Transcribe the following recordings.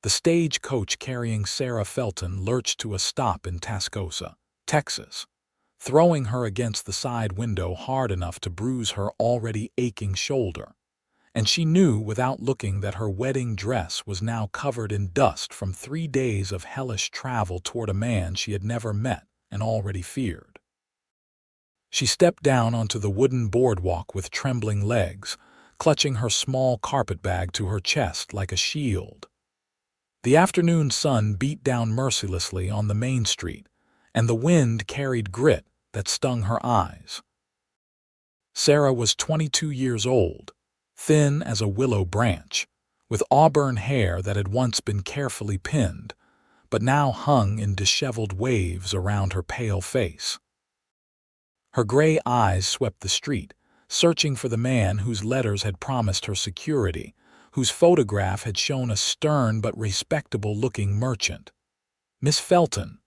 The stagecoach carrying Sarah Felton lurched to a stop in Tascosa, Texas, throwing her against the side window hard enough to bruise her already aching shoulder. And she knew without looking that her wedding dress was now covered in dust from 3 days of hellish travel toward a man she had never met and already feared. She stepped down onto the wooden boardwalk with trembling legs, clutching her small carpetbag to her chest like a shield. The afternoon sun beat down mercilessly on the main street, and the wind carried grit that stung her eyes. Sarah was 22 years old, thin as a willow branch, with auburn hair that had once been carefully pinned, but now hung in disheveled waves around her pale face. Her gray eyes swept the street, searching for the man whose letters had promised her security, whose photograph had shown a stern but respectable-looking merchant. "Miss Felton."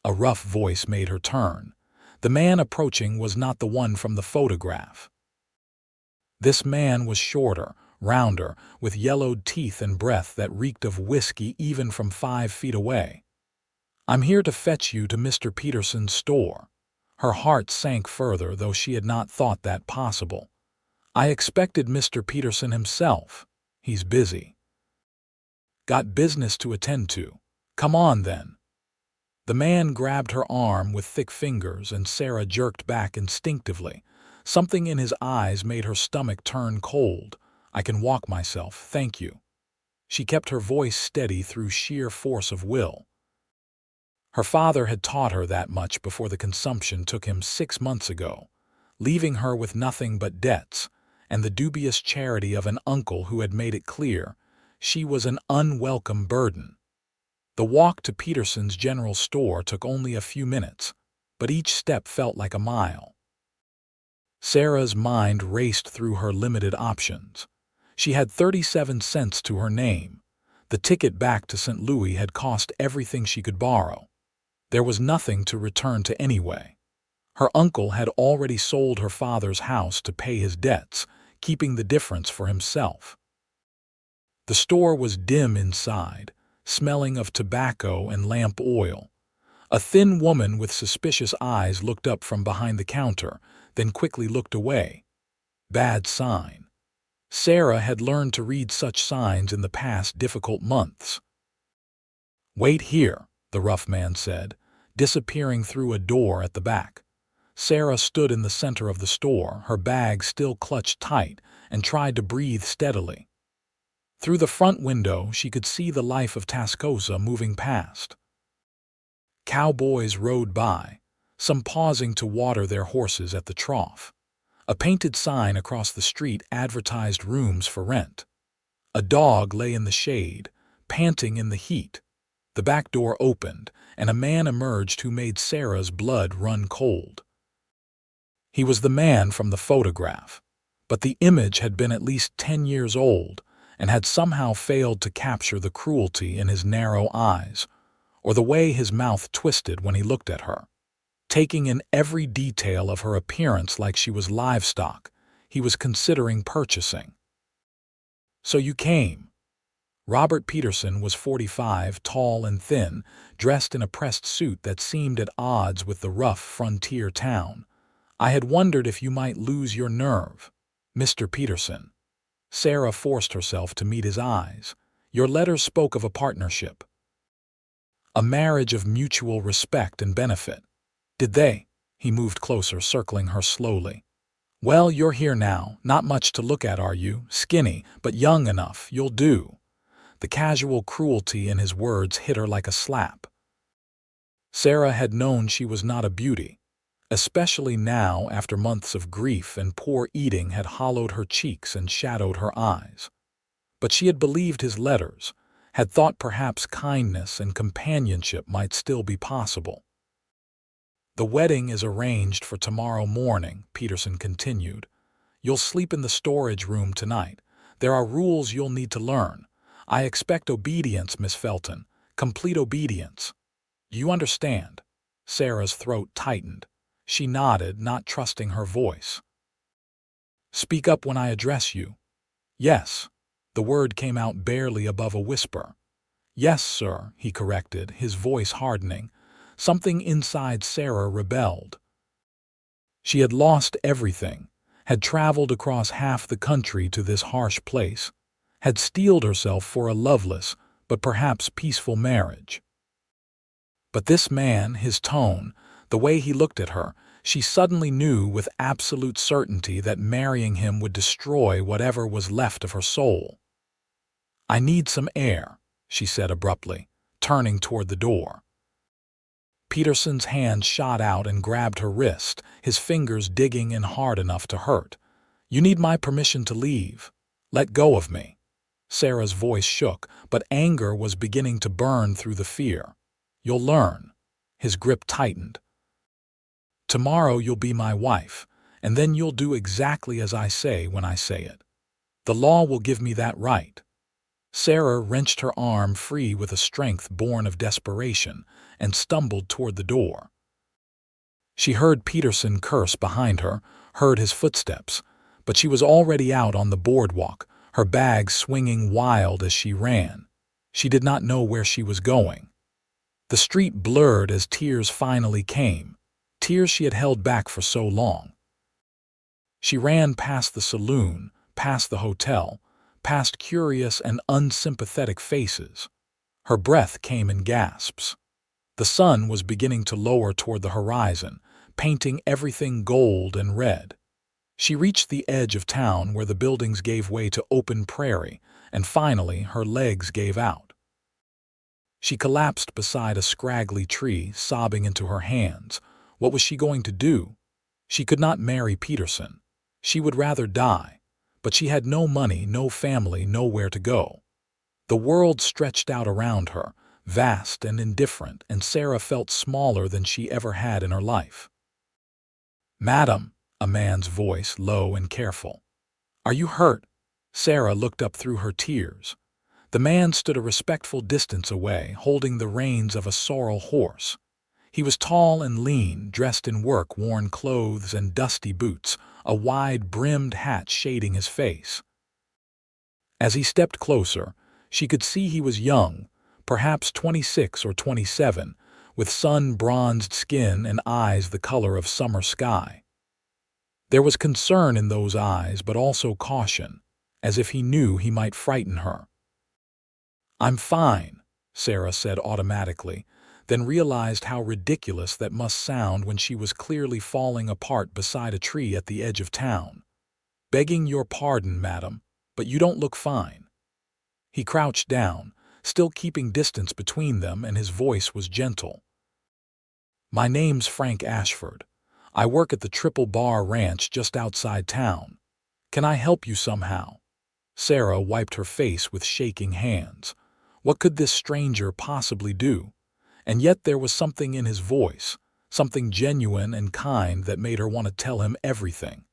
A rough voice made her turn. The man approaching was not the one from the photograph. This man was shorter, rounder, with yellowed teeth and breath that reeked of whiskey even from 5 feet away. "I'm here to fetch you to Mr. Peterson's store." Her heart sank further, though she had not thought that possible. "I expected Mr. Peterson himself. He's busy." "Got business to attend to. Come on, then." The man grabbed her arm with thick fingers, and Sarah jerked back instinctively. Something in his eyes made her stomach turn cold. "I can walk myself, thank you." She kept her voice steady through sheer force of will. Her father had taught her that much before the consumption took him 6 months ago, leaving her with nothing but debts and the dubious charity of an uncle who had made it clear she was an unwelcome burden. The walk to Peterson's general store took only a few minutes, but each step felt like a mile. Sarah's mind raced through her limited options. She had 37 cents to her name. The ticket back to St. Louis had cost everything she could borrow. There was nothing to return to anyway. Her uncle had already sold her father's house to pay his debts, keeping the difference for himself. The store was dim inside, smelling of tobacco and lamp oil. A thin woman with suspicious eyes looked up from behind the counter, then quickly looked away. Bad sign. Sarah had learned to read such signs in the past difficult months. "Wait here," the rough man said, disappearing through a door at the back. Sarah stood in the center of the store, her bag still clutched tight, and tried to breathe steadily. Through the front window, she could see the life of Tascosa moving past. Cowboys rode by, some pausing to water their horses at the trough. A painted sign across the street advertised rooms for rent. A dog lay in the shade, panting in the heat. The back door opened, and a man emerged who made Sarah's blood run cold. He was the man from the photograph, but the image had been at least 10 years old and had somehow failed to capture the cruelty in his narrow eyes, or the way his mouth twisted when he looked at her. Taking in every detail of her appearance like she was livestock, he was considering purchasing. "So you came." Robert Peterson was 45, tall and thin, dressed in a pressed suit that seemed at odds with the rough frontier town. "I had wondered if you might lose your nerve, Mr. Peterson." Sarah forced herself to meet his eyes. "Your letters spoke of a partnership. A marriage of mutual respect and benefit. Did they?" He moved closer, circling her slowly. "Well, you're here now. Not much to look at, are you? Skinny, but young enough. You'll do." The casual cruelty in his words hit her like a slap. Sarah had known she was not a beauty, especially now after months of grief and poor eating had hollowed her cheeks and shadowed her eyes. But she had believed his letters, had thought perhaps kindness and companionship might still be possible. "The wedding is arranged for tomorrow morning," Peterson continued. "You'll sleep in the storage room tonight. There are rules you'll need to learn. I expect obedience, Miss Felton, complete obedience. You understand?" Sarah's throat tightened. She nodded, not trusting her voice. "Speak up when I address you." "Yes." The word came out barely above a whisper. Yes, sir, he corrected, his voice hardening. Something inside Sarah rebelled. She had lost everything, had traveled across half the country to this harsh place, had steeled herself for a loveless, but perhaps peaceful marriage. But this man, his tone, the way he looked at her, she suddenly knew with absolute certainty that marrying him would destroy whatever was left of her soul. "I need some air," she said abruptly, turning toward the door. Peterson's hand shot out and grabbed her wrist, his fingers digging in hard enough to hurt. "You need my permission to leave. Let go of me." Sarah's voice shook, but anger was beginning to burn through the fear. "You'll learn." His grip tightened. "Tomorrow you'll be my wife, and then you'll do exactly as I say when I say it. The law will give me that right." Sarah wrenched her arm free with a strength born of desperation and stumbled toward the door. She heard Peterson curse behind her, heard his footsteps, but she was already out on the boardwalk, her bag swinging wild as she ran. She did not know where she was going. The street blurred as tears finally came, tears she had held back for so long. She ran past the saloon, past the hotel, past curious and unsympathetic faces. Her breath came in gasps. The sun was beginning to lower toward the horizon, painting everything gold and red. She reached the edge of town where the buildings gave way to open prairie, and finally her legs gave out. She collapsed beside a scraggly tree, sobbing into her hands. What was she going to do? She could not marry Peterson. She would rather die. But she had no money, no family, nowhere to go. The world stretched out around her, vast and indifferent, and Sarah felt smaller than she ever had in her life. "Madam," a man's voice, low and careful. "Are you hurt?" Sarah looked up through her tears. The man stood a respectful distance away, holding the reins of a sorrel horse. He was tall and lean, dressed in work-worn clothes and dusty boots, a wide-brimmed hat shading his face. As he stepped closer, she could see he was young, perhaps 26 or 27, with sun-bronzed skin and eyes the color of summer sky. There was concern in those eyes, but also caution, as if he knew he might frighten her. "I'm fine," Sarah said automatically, then realized how ridiculous that must sound when she was clearly falling apart beside a tree at the edge of town. "Begging your pardon, madam, but you don't look fine." He crouched down, still keeping distance between them, and his voice was gentle. "My name's Frank Ashford. I work at the Triple Bar Ranch just outside town. Can I help you somehow?" Sarah wiped her face with shaking hands. What could this stranger possibly do? And yet there was something in his voice, something genuine and kind that made her want to tell him everything.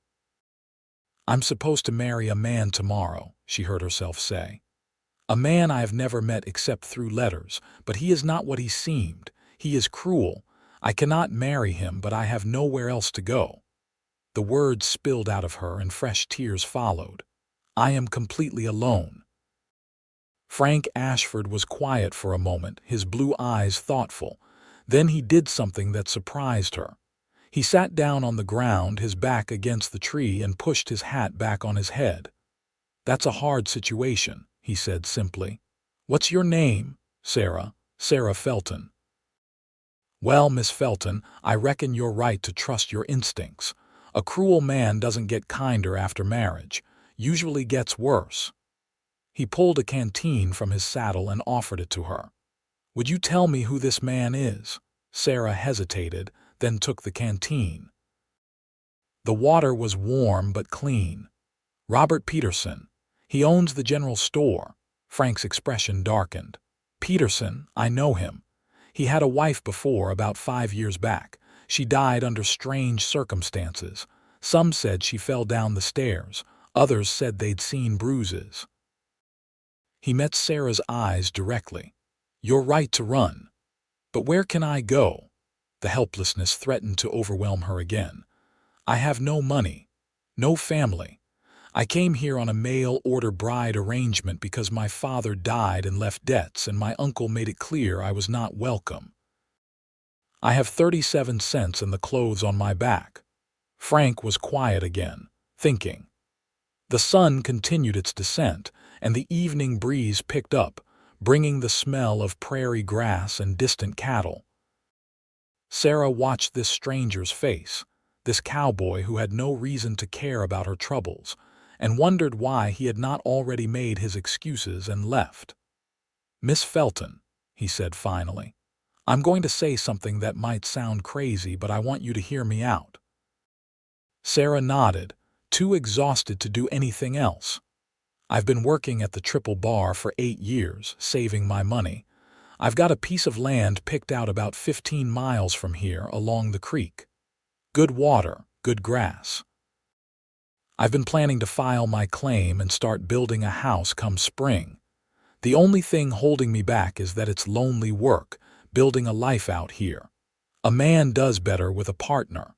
"I'm supposed to marry a man tomorrow," she heard herself say. "A man I have never met except through letters, but he is not what he seemed. He is cruel. I cannot marry him, but I have nowhere else to go." The words spilled out of her and fresh tears followed. "I am completely alone." Frank Ashford was quiet for a moment, his blue eyes thoughtful. Then he did something that surprised her. He sat down on the ground, his back against the tree, and pushed his hat back on his head. "That's a hard situation," he said simply. "What's your name?" "Sarah. Sarah Felton." "Well, Miss Felton, I reckon you're right to trust your instincts. A cruel man doesn't get kinder after marriage, usually gets worse." He pulled a canteen from his saddle and offered it to her. "Would you tell me who this man is?" Sarah hesitated, then took the canteen. The water was warm but clean. "Robert Peterson. He owns the general store." Frank's expression darkened. "Peterson, I know him. He had a wife before, about 5 years back. She died under strange circumstances. Some said she fell down the stairs. Others said they'd seen bruises." He met Sarah's eyes directly. "You're right to run. But where can I go?" The helplessness threatened to overwhelm her again. "I have no money, no family. I came here on a mail-order bride arrangement because my father died and left debts, and my uncle made it clear I was not welcome. I have 37 cents and the clothes on my back." Frank was quiet again, thinking. The sun continued its descent, and the evening breeze picked up, bringing the smell of prairie grass and distant cattle. Sarah watched this stranger's face, this cowboy who had no reason to care about her troubles, and wondered why he had not already made his excuses and left. "Miss Felton," he said finally, "I'm going to say something that might sound crazy, but I want you to hear me out." Sarah nodded, too exhausted to do anything else. "I've been working at the Triple Bar for 8 years, saving my money. I've got a piece of land picked out about 15 miles from here along the creek. Good water, good grass. I've been planning to file my claim and start building a house come spring. The only thing holding me back is that it's lonely work, building a life out here. A man does better with a partner."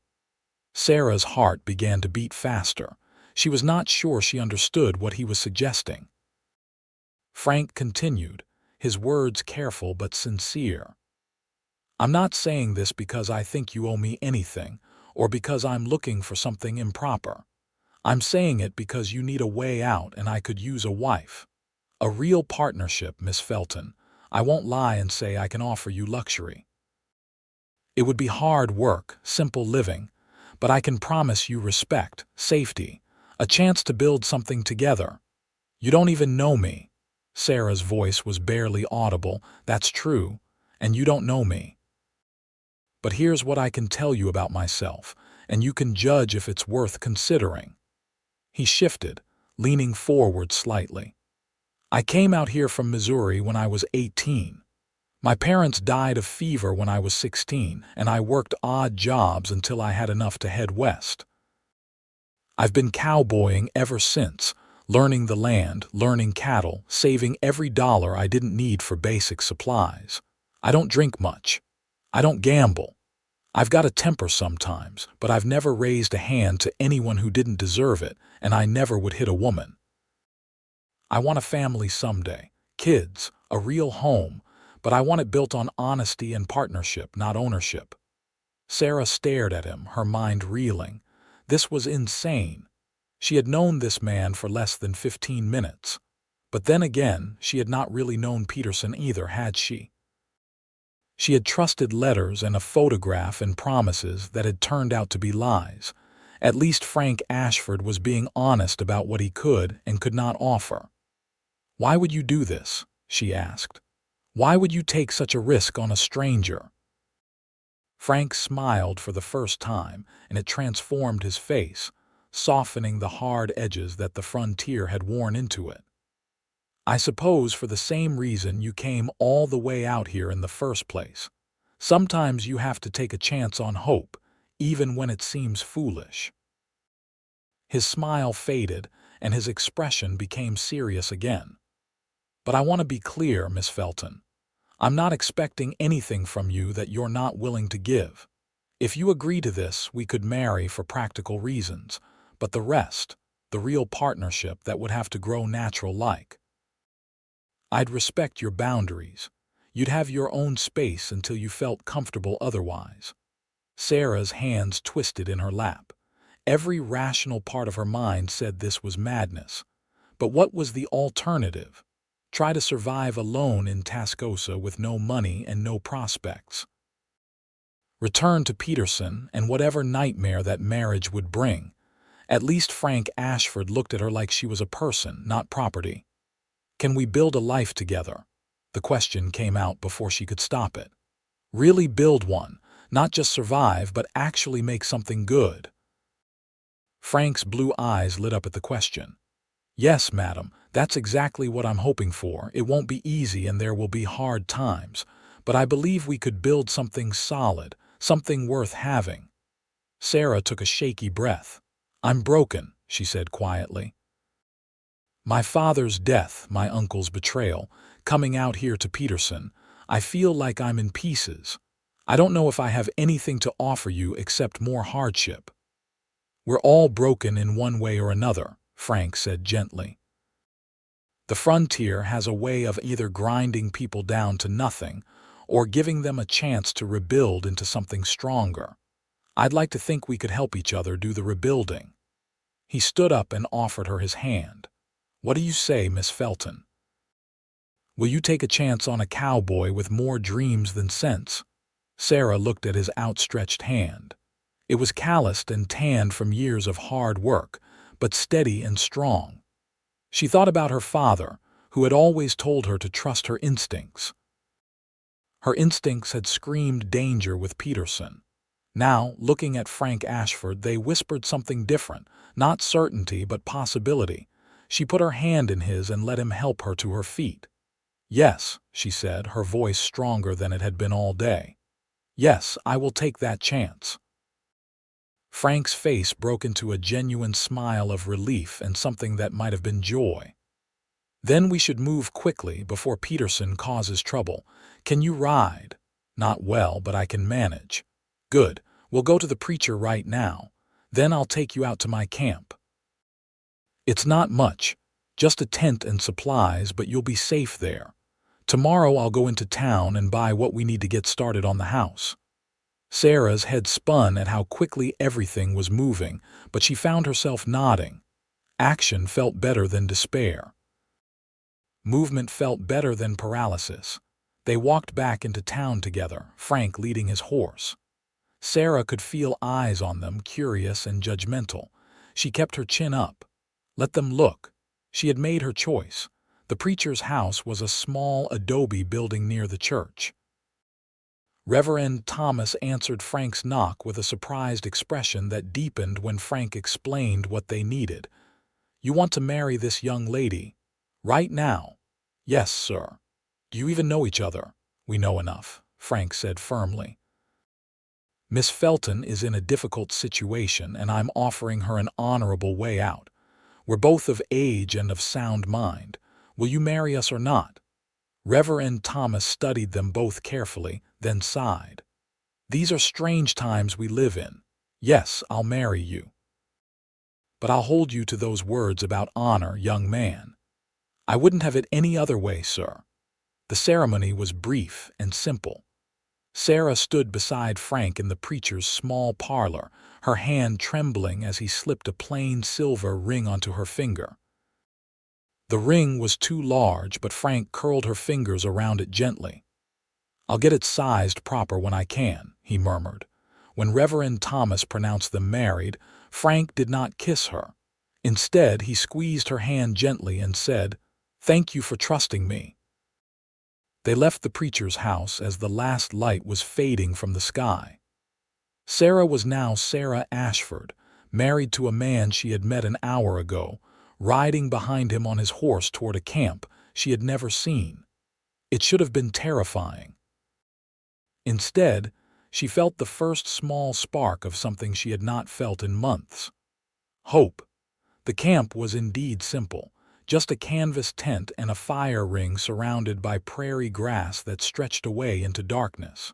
Sarah's heart began to beat faster. She was not sure she understood what he was suggesting. Frank continued, his words careful but sincere. "I'm not saying this because I think you owe me anything, or because I'm looking for something improper. I'm saying it because you need a way out and I could use a wife. A real partnership, Miss Felton. I won't lie and say I can offer you luxury. It would be hard work, simple living, but I can promise you respect, safety, a chance to build something together. You don't even know me." Sarah's voice was barely audible. "That's true, and you don't know me. But here's what I can tell you about myself, and you can judge if it's worth considering." He shifted, leaning forward slightly. "I came out here from Missouri when I was 18. My parents died of fever when I was 16, and I worked odd jobs until I had enough to head west. I've been cowboying ever since, learning the land, learning cattle, saving every dollar I didn't need for basic supplies. I don't drink much. I don't gamble. I've got a temper sometimes, but I've never raised a hand to anyone who didn't deserve it, and I never would hit a woman. I want a family someday, kids, a real home, but I want it built on honesty and partnership, not ownership." Sarah stared at him, her mind reeling. This was insane. She had known this man for less than 15 minutes. But then again, she had not really known Peterson either, had she? She had trusted letters and a photograph and promises that had turned out to be lies. At least Frank Ashford was being honest about what he could and could not offer. "Why would you do this?" she asked. "Why would you take such a risk on a stranger?" Frank smiled for the first time, and it transformed his face, softening the hard edges that the frontier had worn into it. "I suppose for the same reason you came all the way out here in the first place. Sometimes you have to take a chance on hope, even when it seems foolish." His smile faded, and his expression became serious again. "But I want to be clear, Miss Felton. I'm not expecting anything from you that you're not willing to give. If you agree to this, we could marry for practical reasons, but the rest, the real partnership, that would have to grow natural-like. I'd respect your boundaries. You'd have your own space until you felt comfortable otherwise." Sarah's hands twisted in her lap. Every rational part of her mind said this was madness. But what was the alternative? Try to survive alone in Tascosa with no money and no prospects. Return to Peterson and whatever nightmare that marriage would bring. At least Frank Ashford looked at her like she was a person, not property. "Can we build a life together?" The question came out before she could stop it. Really build one, not just survive, but actually make something good. Frank's blue eyes lit up at the question. "Yes, madam, that's exactly what I'm hoping for. It won't be easy and there will be hard times, but I believe we could build something solid, something worth having." Sarah took a shaky breath. "I'm broken," she said quietly. "My father's death, my uncle's betrayal, coming out here to Peterson, I feel like I'm in pieces. I don't know if I have anything to offer you except more hardship." "We're all broken in one way or another," Frank said gently. The frontier has a way of either grinding people down to nothing or giving them a chance to rebuild into something stronger. I'd like to think we could help each other do the rebuilding. He stood up and offered her his hand. What do you say, Miss Felton? Will you take a chance on a cowboy with more dreams than sense? Sarah looked at his outstretched hand. It was calloused and tanned from years of hard work, but steady and strong. She thought about her father, who had always told her to trust her instincts. Her instincts had screamed danger with Peterson. Now, looking at Frank Ashford, they whispered something different, not certainty but possibility. She put her hand in his and let him help her to her feet. Yes, she said, her voice stronger than it had been all day. Yes, I will take that chance. Frank's face broke into a genuine smile of relief and something that might have been joy. Then we should move quickly before Peterson causes trouble. Can you ride? Not well, but I can manage. Good. We'll go to the preacher right now. Then I'll take you out to my camp. It's not much, just a tent and supplies, but you'll be safe there. Tomorrow I'll go into town and buy what we need to get started on the house. Sarah's head spun at how quickly everything was moving, but she found herself nodding. Action felt better than despair. Movement felt better than paralysis. They walked back into town together, Frank leading his horse. Sarah could feel eyes on them, curious and judgmental. She kept her chin up. Let them look. She had made her choice. The preacher's house was a small adobe building near the church. Reverend Thomas answered Frank's knock with a surprised expression that deepened when Frank explained what they needed. You want to marry this young lady? Right now? Yes, sir. Do you even know each other? We know enough, Frank said firmly. Miss Felton is in a difficult situation, and I'm offering her an honorable way out. We're both of age and of sound mind. Will you marry us or not? Reverend Thomas studied them both carefully, then sighed. These are strange times we live in. Yes, I'll marry you. But I'll hold you to those words about honor, young man. I wouldn't have it any other way, sir. The ceremony was brief and simple. Sarah stood beside Frank in the preacher's small parlor, her hand trembling as he slipped a plain silver ring onto her finger. The ring was too large, but Frank curled her fingers around it gently. I'll get it sized proper when I can, he murmured. When Reverend Thomas pronounced them married, Frank did not kiss her. Instead, he squeezed her hand gently and said, "Thank you for trusting me." They left the preacher's house as the last light was fading from the sky. Sarah was now Sarah Ashford, married to a man she had met an hour ago, riding behind him on his horse toward a camp she had never seen. It should have been terrifying. Instead, she felt the first small spark of something she had not felt in months. Hope. The camp was indeed simple, just a canvas tent and a fire ring surrounded by prairie grass that stretched away into darkness.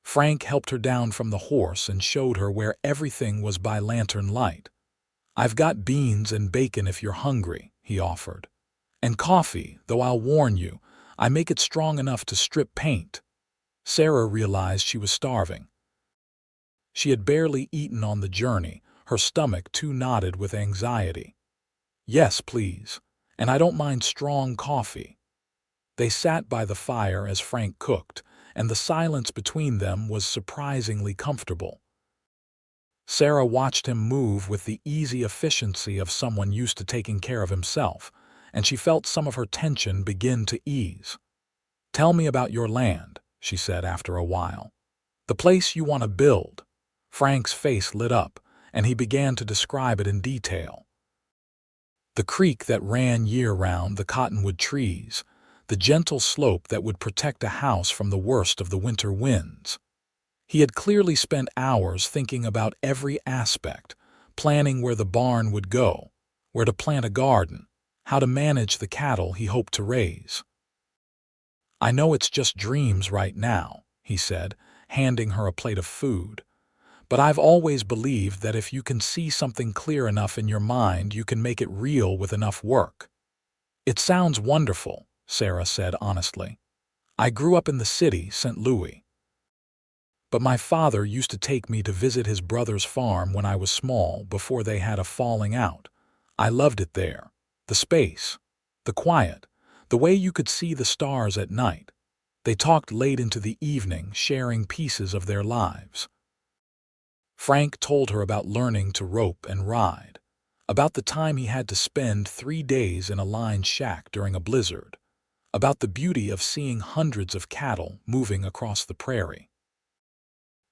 Frank helped her down from the horse and showed her where everything was by lantern light. I've got beans and bacon if you're hungry, he offered. And coffee, though I'll warn you, I make it strong enough to strip paint. Sarah realized she was starving. She had barely eaten on the journey, her stomach too knotted with anxiety. Yes, please, and I don't mind strong coffee. They sat by the fire as Frank cooked, and the silence between them was surprisingly comfortable. Sarah watched him move with the easy efficiency of someone used to taking care of himself, and she felt some of her tension begin to ease. Tell me about your land, she said after a while. The place you want to build. Frank's face lit up, and he began to describe it in detail. The creek that ran year-round, the cottonwood trees, the gentle slope that would protect a house from the worst of the winter winds. He had clearly spent hours thinking about every aspect, planning where the barn would go, where to plant a garden, how to manage the cattle he hoped to raise. I know it's just dreams right now, he said, handing her a plate of food. But I've always believed that if you can see something clear enough in your mind, you can make it real with enough work. It sounds wonderful, Sarah said honestly. I grew up in the city, St. Louis. But my father used to take me to visit his brother's farm when I was small before they had a falling out. I loved it there. The space, the quiet, the way you could see the stars at night. They talked late into the evening, sharing pieces of their lives. Frank told her about learning to rope and ride, about the time he had to spend 3 days in a lined shack during a blizzard, about the beauty of seeing hundreds of cattle moving across the prairie.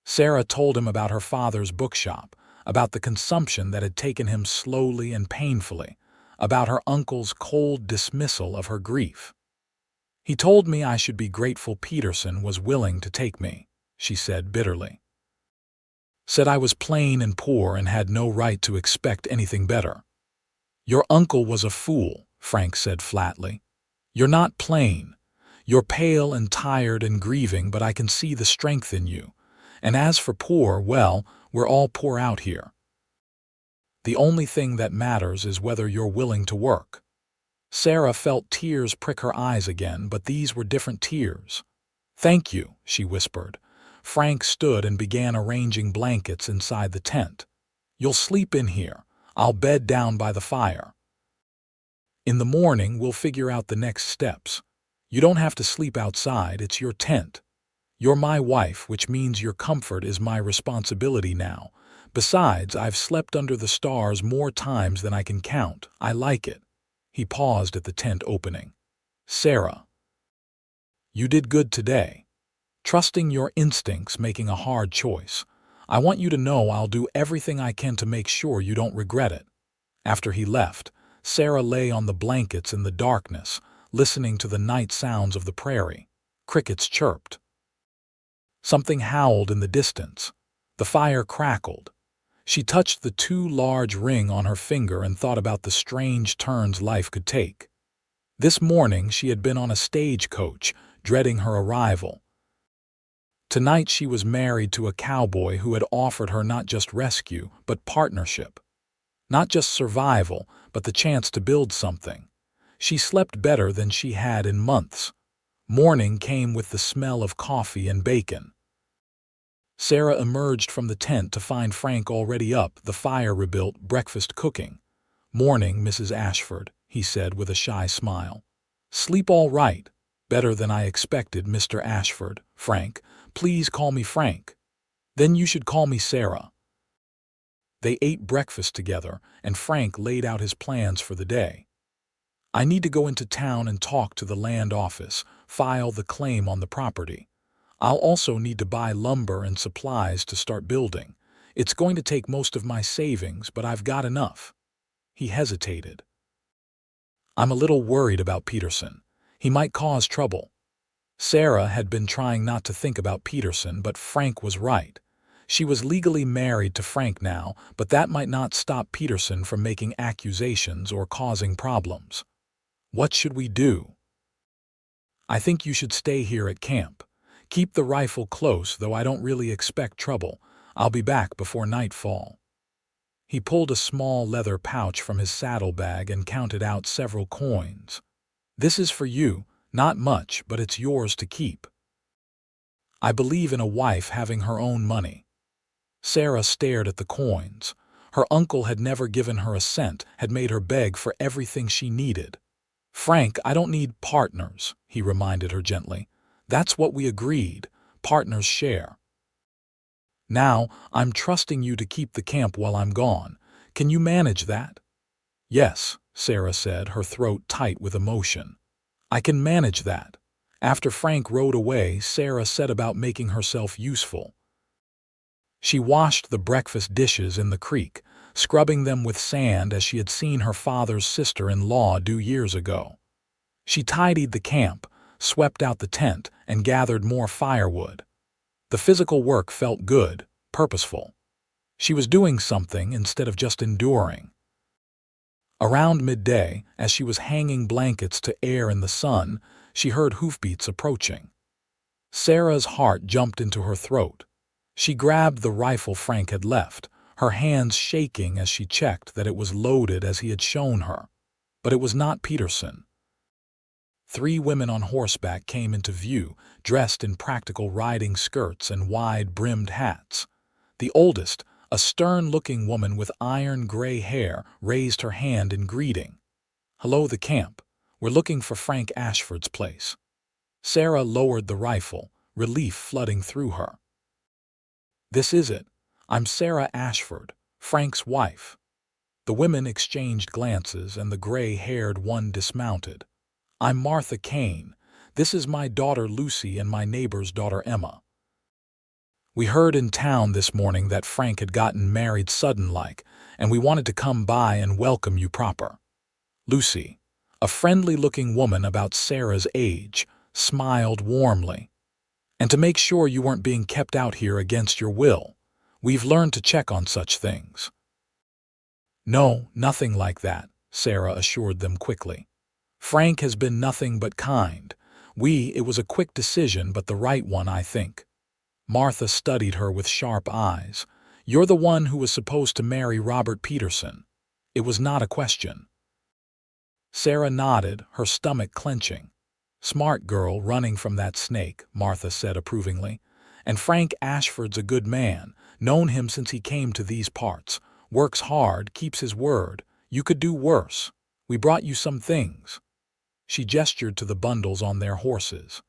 Sarah told him about her father's bookshop, about the consumption that had taken him slowly and painfully, about her uncle's cold dismissal of her grief. He told me I should be grateful Peterson was willing to take me, she said bitterly. Said I was plain and poor and had no right to expect anything better. Your uncle was a fool, Frank said flatly. You're not plain. You're pale and tired and grieving, but I can see the strength in you. And as for poor, well, we're all poor out here. The only thing that matters is whether you're willing to work. Sarah felt tears prick her eyes again, but these were different tears. Thank you, she whispered. Frank stood and began arranging blankets inside the tent. You'll sleep in here. I'll bed down by the fire. In the morning, we'll figure out the next steps. You don't have to sleep outside, it's your tent. You're my wife, which means your comfort is my responsibility now. Besides, I've slept under the stars more times than I can count. I like it. He paused at the tent opening. Sarah, you did good today. Trusting your instincts, making a hard choice. I want you to know I'll do everything I can to make sure you don't regret it. After he left, Sarah lay on the blankets in the darkness, listening to the night sounds of the prairie. Crickets chirped. Something howled in the distance. The fire crackled. She touched the 2 large ring on her finger and thought about the strange turns life could take. This morning she had been on a stagecoach, dreading her arrival. Tonight she was married to a cowboy who had offered her not just rescue, but partnership. Not just survival, but the chance to build something. She slept better than she had in months. Morning came with the smell of coffee and bacon. Sarah emerged from the tent to find Frank already up, the fire rebuilt, breakfast cooking. Morning, Mrs. Ashford, he said with a shy smile. Sleep all right. Better than I expected, Mr. Ashford. Frank, please call me Frank. Then you should call me Sarah. They ate breakfast together, and Frank laid out his plans for the day. I need to go into town and talk to the land office, file the claim on the property. I'll also need to buy lumber and supplies to start building. It's going to take most of my savings, but I've got enough. He hesitated. I'm a little worried about Peterson. He might cause trouble. Sarah had been trying not to think about Peterson, but Frank was right. She was legally married to Frank now, but that might not stop Peterson from making accusations or causing problems. What should we do? I think you should stay here at camp. Keep the rifle close, though I don't really expect trouble. I'll be back before nightfall. He pulled a small leather pouch from his saddlebag and counted out several coins. This is for you, not much, but it's yours to keep. I believe in a wife having her own money. Sarah stared at the coins. Her uncle had never given her a cent, had made her beg for everything she needed. Frank, I don't need partners, he reminded her gently. That's what we agreed. Partners share. Now, I'm trusting you to keep the camp while I'm gone. Can you manage that? Yes, Sarah said, her throat tight with emotion. I can manage that. After Frank rode away, Sarah set about making herself useful. She washed the breakfast dishes in the creek, scrubbing them with sand as she had seen her father's sister-in-law do years ago. She tidied the camp, swept out the tent, and gathered more firewood. The physical work felt good, purposeful. She was doing something instead of just enduring. Around midday, as she was hanging blankets to air in the sun, she heard hoofbeats approaching. Sarah's heart jumped into her throat. She grabbed the rifle Frank had left, her hands shaking as she checked that it was loaded as he had shown her. But it was not Peterson. 3 women on horseback came into view, dressed in practical riding skirts and wide-brimmed hats. The oldest, a stern-looking woman with iron-gray hair, raised her hand in greeting. "Hello, the camp. We're looking for Frank Ashford's place." Sarah lowered the rifle, relief flooding through her. "This is it. I'm Sarah Ashford, Frank's wife." The women exchanged glances and the gray-haired one dismounted. "I'm Martha Kane. This is my daughter Lucy and my neighbor's daughter Emma. We heard in town this morning that Frank had gotten married sudden-like, and we wanted to come by and welcome you proper." Lucy, a friendly-looking woman about Sarah's age, smiled warmly. "And to make sure you weren't being kept out here against your will. We've learned to check on such things." "No, nothing like that," Sarah assured them quickly. "Frank has been nothing but kind. It was a quick decision, but the right one, I think." Martha studied her with sharp eyes. "You're the one who was supposed to marry Robert Peterson. It was not a question." Sarah nodded, her stomach clenching. "Smart girl running from that snake," Martha said approvingly. "And Frank Ashford's a good man. Known him since he came to these parts. Works hard, keeps his word. You could do worse. We brought you some things." She gestured to the bundles on their horses.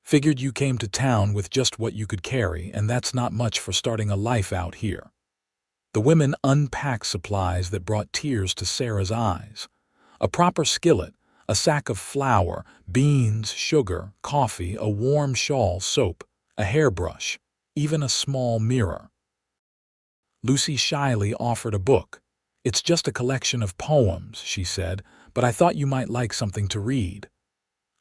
"Figured you came to town with just what you could carry, and that's not much for starting a life out here." The women unpacked supplies that brought tears to Sarah's eyes. A proper skillet, a sack of flour, beans, sugar, coffee, a warm shawl, soap, a hairbrush, even a small mirror. Lucy shyly offered a book. "It's just a collection of poems," she said, "but I thought you might like something to read."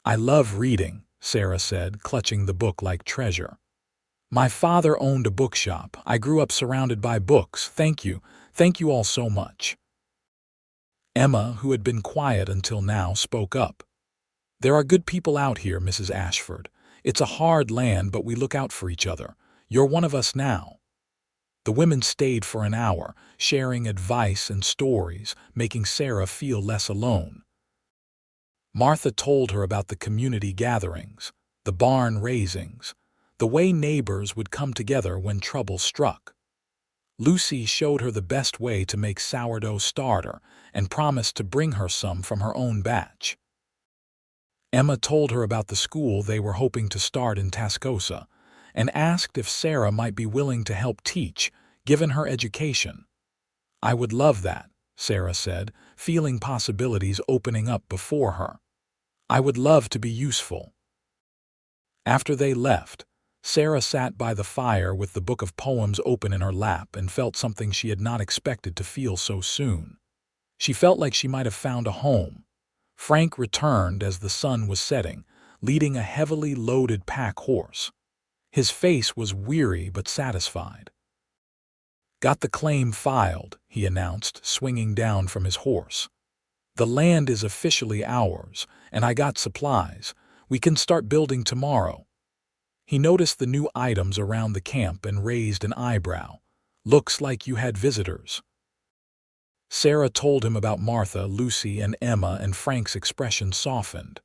"I love reading," Sarah said, clutching the book like treasure. "My father owned a bookshop. I grew up surrounded by books. Thank you. Thank you all so much." Emma, who had been quiet until now, spoke up. "There are good people out here, Mrs. Ashford. It's a hard land, but we look out for each other. You're one of us now." The women stayed for an hour, sharing advice and stories, making Sarah feel less alone. Martha told her about the community gatherings, the barn raisings, the way neighbors would come together when trouble struck. Lucy showed her the best way to make sourdough starter and promised to bring her some from her own batch. Emma told her about the school they were hoping to start in Tascosa and asked if Sarah might be willing to help teach, given her education. "I would love that," Sarah said, feeling possibilities opening up before her. "I would love to be useful." After they left, Sarah sat by the fire with the book of poems open in her lap and felt something she had not expected to feel so soon. She felt like she might have found a home. Frank returned as the sun was setting, leading a heavily loaded pack horse. His face was weary but satisfied. "Got the claim filed," he announced, swinging down from his horse. "The land is officially ours, and I got supplies. We can start building tomorrow." He noticed the new items around the camp and raised an eyebrow. "Looks like you had visitors." Sarah told him about Martha, Lucy, and Emma, and Frank's expression softened.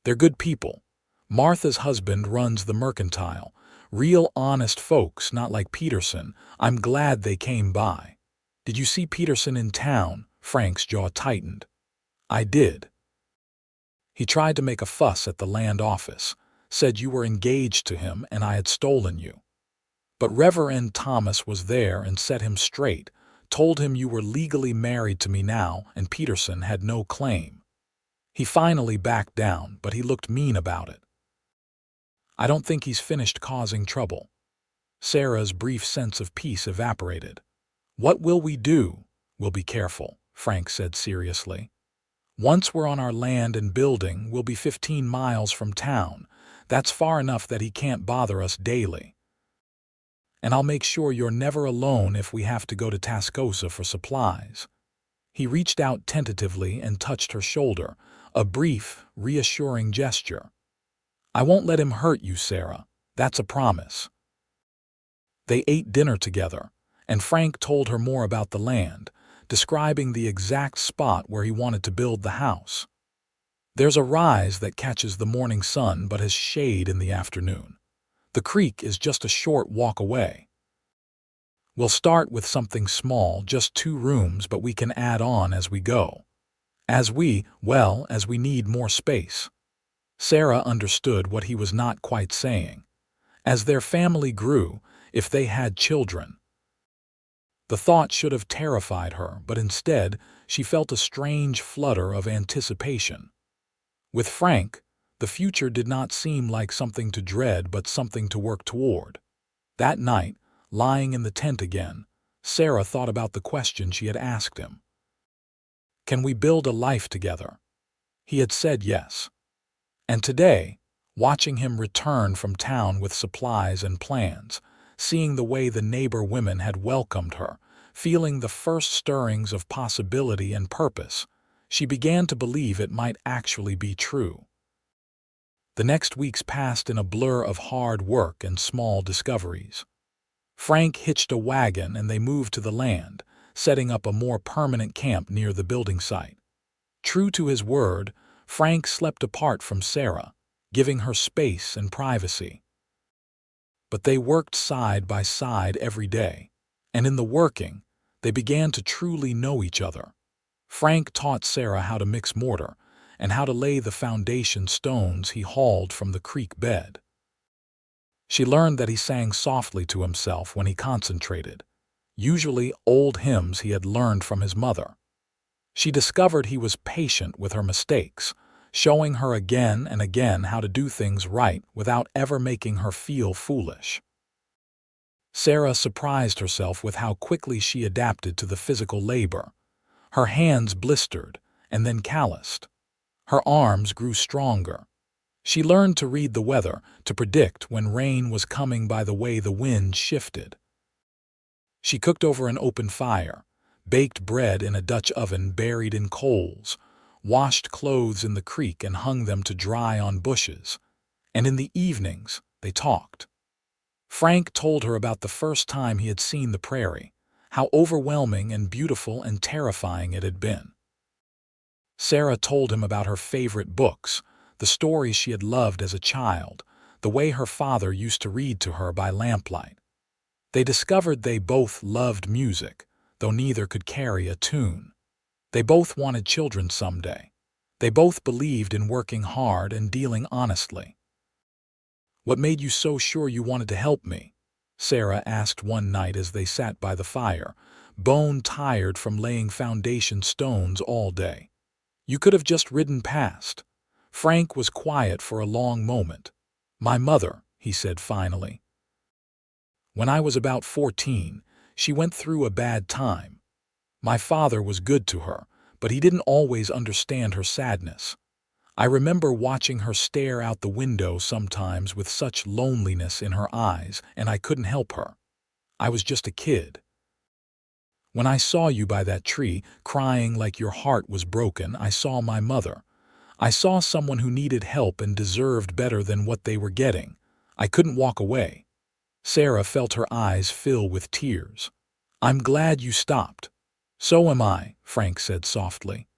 "They're good people. Martha's husband runs the mercantile. Real honest folks, not like Peterson. I'm glad they came by." "Did you see Peterson in town?" Frank's jaw tightened. "I did. He tried to make a fuss at the land office, said you were engaged to him and I had stolen you. But Reverend Thomas was there and set him straight, told him you were legally married to me now and Peterson had no claim. He finally backed down, but he looked mean about it. I don't think he's finished causing trouble." Sarah's brief sense of peace evaporated. "What will we do?" "We'll be careful," Frank said seriously. "Once we're on our land and building, we'll be 15 miles from town. That's far enough that he can't bother us daily. And I'll make sure you're never alone if we have to go to Tascosa for supplies." He reached out tentatively and touched her shoulder, a brief, reassuring gesture. "I won't let him hurt you, Sarah. That's a promise." They ate dinner together, and Frank told her more about the land, describing the exact spot where he wanted to build the house. There's a rise that catches the morning sun but has shade in the afternoon. The creek is just a short walk away. We'll start with something small, just 2 rooms, but we can add on as we go. As we need more space. Sarah understood what he was not quite saying. As their family grew, if they had children. The thought should have terrified her, but instead she felt a strange flutter of anticipation. With Frank, the future did not seem like something to dread but something to work toward. That night, lying in the tent again, Sarah thought about the question she had asked him. Can we build a life together? He had said yes. And today, watching him return from town with supplies and plans, seeing the way the neighbor women had welcomed her, feeling the first stirrings of possibility and purpose, she began to believe it might actually be true. The next weeks passed in a blur of hard work and small discoveries. Frank hitched a wagon and they moved to the land, setting up a more permanent camp near the building site. True to his word, Frank slept apart from Sarah, giving her space and privacy. But they worked side by side every day, and in the working, they began to truly know each other. Frank taught Sarah how to mix mortar and how to lay the foundation stones he hauled from the creek bed. She learned that he sang softly to himself when he concentrated, usually old hymns he had learned from his mother. She discovered he was patient with her mistakes, showing her again and again how to do things right without ever making her feel foolish. Sarah surprised herself with how quickly she adapted to the physical labor. Her hands blistered and then calloused. Her arms grew stronger. She learned to read the weather, to predict when rain was coming by the way the wind shifted. She cooked over an open fire, baked bread in a Dutch oven buried in coals, washed clothes in the creek and hung them to dry on bushes, and in the evenings they talked. Frank told her about the first time he had seen the prairie, how overwhelming and beautiful and terrifying it had been. Sarah told him about her favorite books, the stories she had loved as a child, the way her father used to read to her by lamplight. They discovered they both loved music, though neither could carry a tune. They both wanted children someday. They both believed in working hard and dealing honestly. "What made you so sure you wanted to help me?" Sarah asked one night as they sat by the fire, bone-tired from laying foundation stones all day. "You could have just ridden past." Frank was quiet for a long moment. "My mother," he said finally. "When I was about 14, she went through a bad time. My father was good to her, but he didn't always understand her sadness. I remember watching her stare out the window sometimes with such loneliness in her eyes, and I couldn't help her. I was just a kid. When I saw you by that tree, crying like your heart was broken, I saw my mother. I saw someone who needed help and deserved better than what they were getting. I couldn't walk away." Sarah felt her eyes fill with tears. "I'm glad you stopped." "So am I," Frank said softly.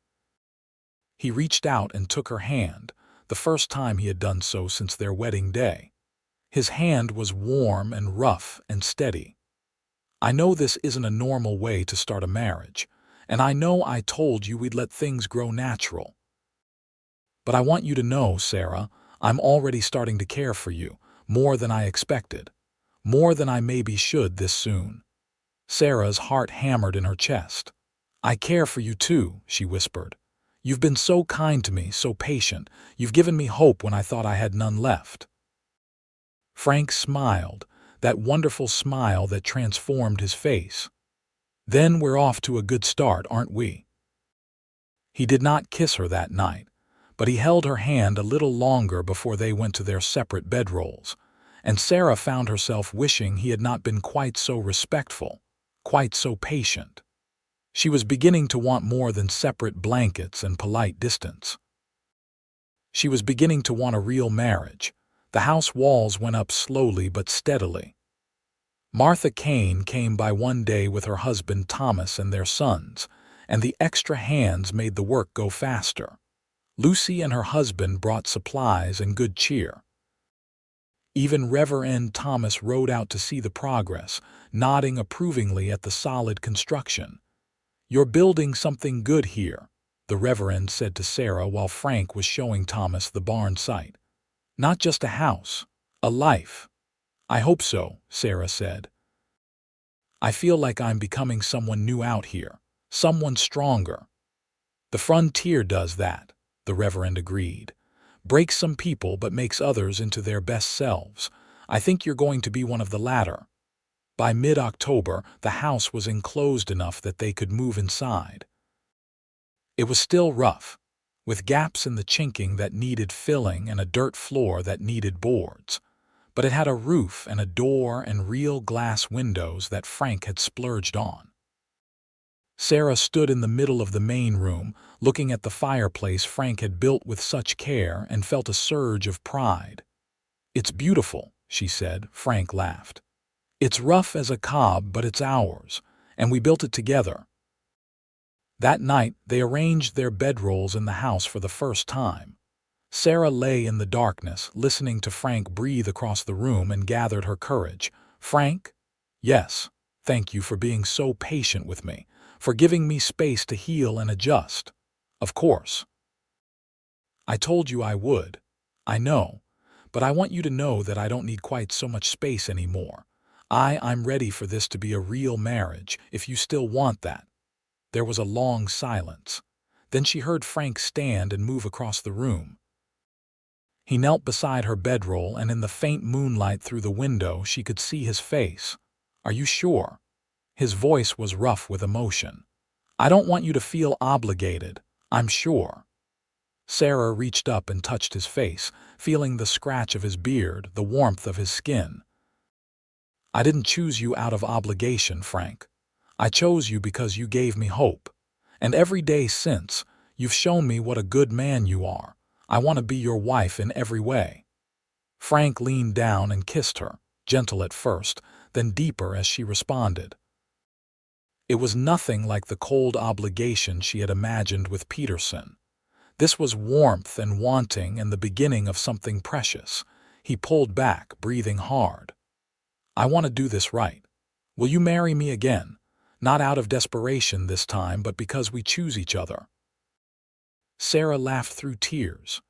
He reached out and took her hand, the first time he had done so since their wedding day. His hand was warm and rough and steady. "I know this isn't a normal way to start a marriage, and I know I told you we'd let things grow natural. But I want you to know, Sarah, I'm already starting to care for you, more than I expected, more than I maybe should this soon." Sarah's heart hammered in her chest. "I care for you too," she whispered. "You've been so kind to me, so patient. You've given me hope when I thought I had none left." Frank smiled, that wonderful smile that transformed his face. "Then we're off to a good start, aren't we?" He did not kiss her that night, but he held her hand a little longer before they went to their separate bedrolls, and Sarah found herself wishing he had not been quite so respectful, quite so patient. She was beginning to want more than separate blankets and polite distance. She was beginning to want a real marriage. The house walls went up slowly but steadily. Martha Kane came by one day with her husband Thomas and their sons, and the extra hands made the work go faster. Lucy and her husband brought supplies and good cheer. Even Reverend Thomas rode out to see the progress, nodding approvingly at the solid construction. "You're building something good here," the Reverend said to Sarah while Frank was showing Thomas the barn site. "Not just a house, a life." "I hope so," Sarah said. "I feel like I'm becoming someone new out here, someone stronger." "The frontier does that," the Reverend agreed. "Breaks some people but makes others into their best selves. I think you're going to be one of the latter." By mid-October, the house was enclosed enough that they could move inside. It was still rough, with gaps in the chinking that needed filling and a dirt floor that needed boards. But it had a roof and a door and real glass windows that Frank had splurged on. Sarah stood in the middle of the main room, looking at the fireplace Frank had built with such care, and felt a surge of pride. "It's beautiful," she said. Frank laughed. "It's rough as a cob, but it's ours, and we built it together." That night, they arranged their bedrolls in the house for the first time. Sarah lay in the darkness, listening to Frank breathe across the room, and gathered her courage. "Frank?" "Yes, thank you for being so patient with me, for giving me space to heal and adjust." "Of course. I told you I would. I know, but I want you to know that I don't need quite so much space anymore. I'm ready for this to be a real marriage, if you still want that." There was a long silence. Then she heard Frank stand and move across the room. He knelt beside her bedroll, and in the faint moonlight through the window she could see his face. "Are you sure?" His voice was rough with emotion. "I don't want you to feel obligated. I'm sure." Sarah reached up and touched his face, feeling the scratch of his beard, the warmth of his skin. "I didn't choose you out of obligation, Frank. I chose you because you gave me hope. And every day since, you've shown me what a good man you are. I want to be your wife in every way." Frank leaned down and kissed her, gentle at first, then deeper as she responded. It was nothing like the cold obligation she had imagined with Peterson. This was warmth and wanting and the beginning of something precious. He pulled back, breathing hard. "I want to do this right. Will you marry me again? Not out of desperation this time, but because we choose each other." Sarah laughed through tears.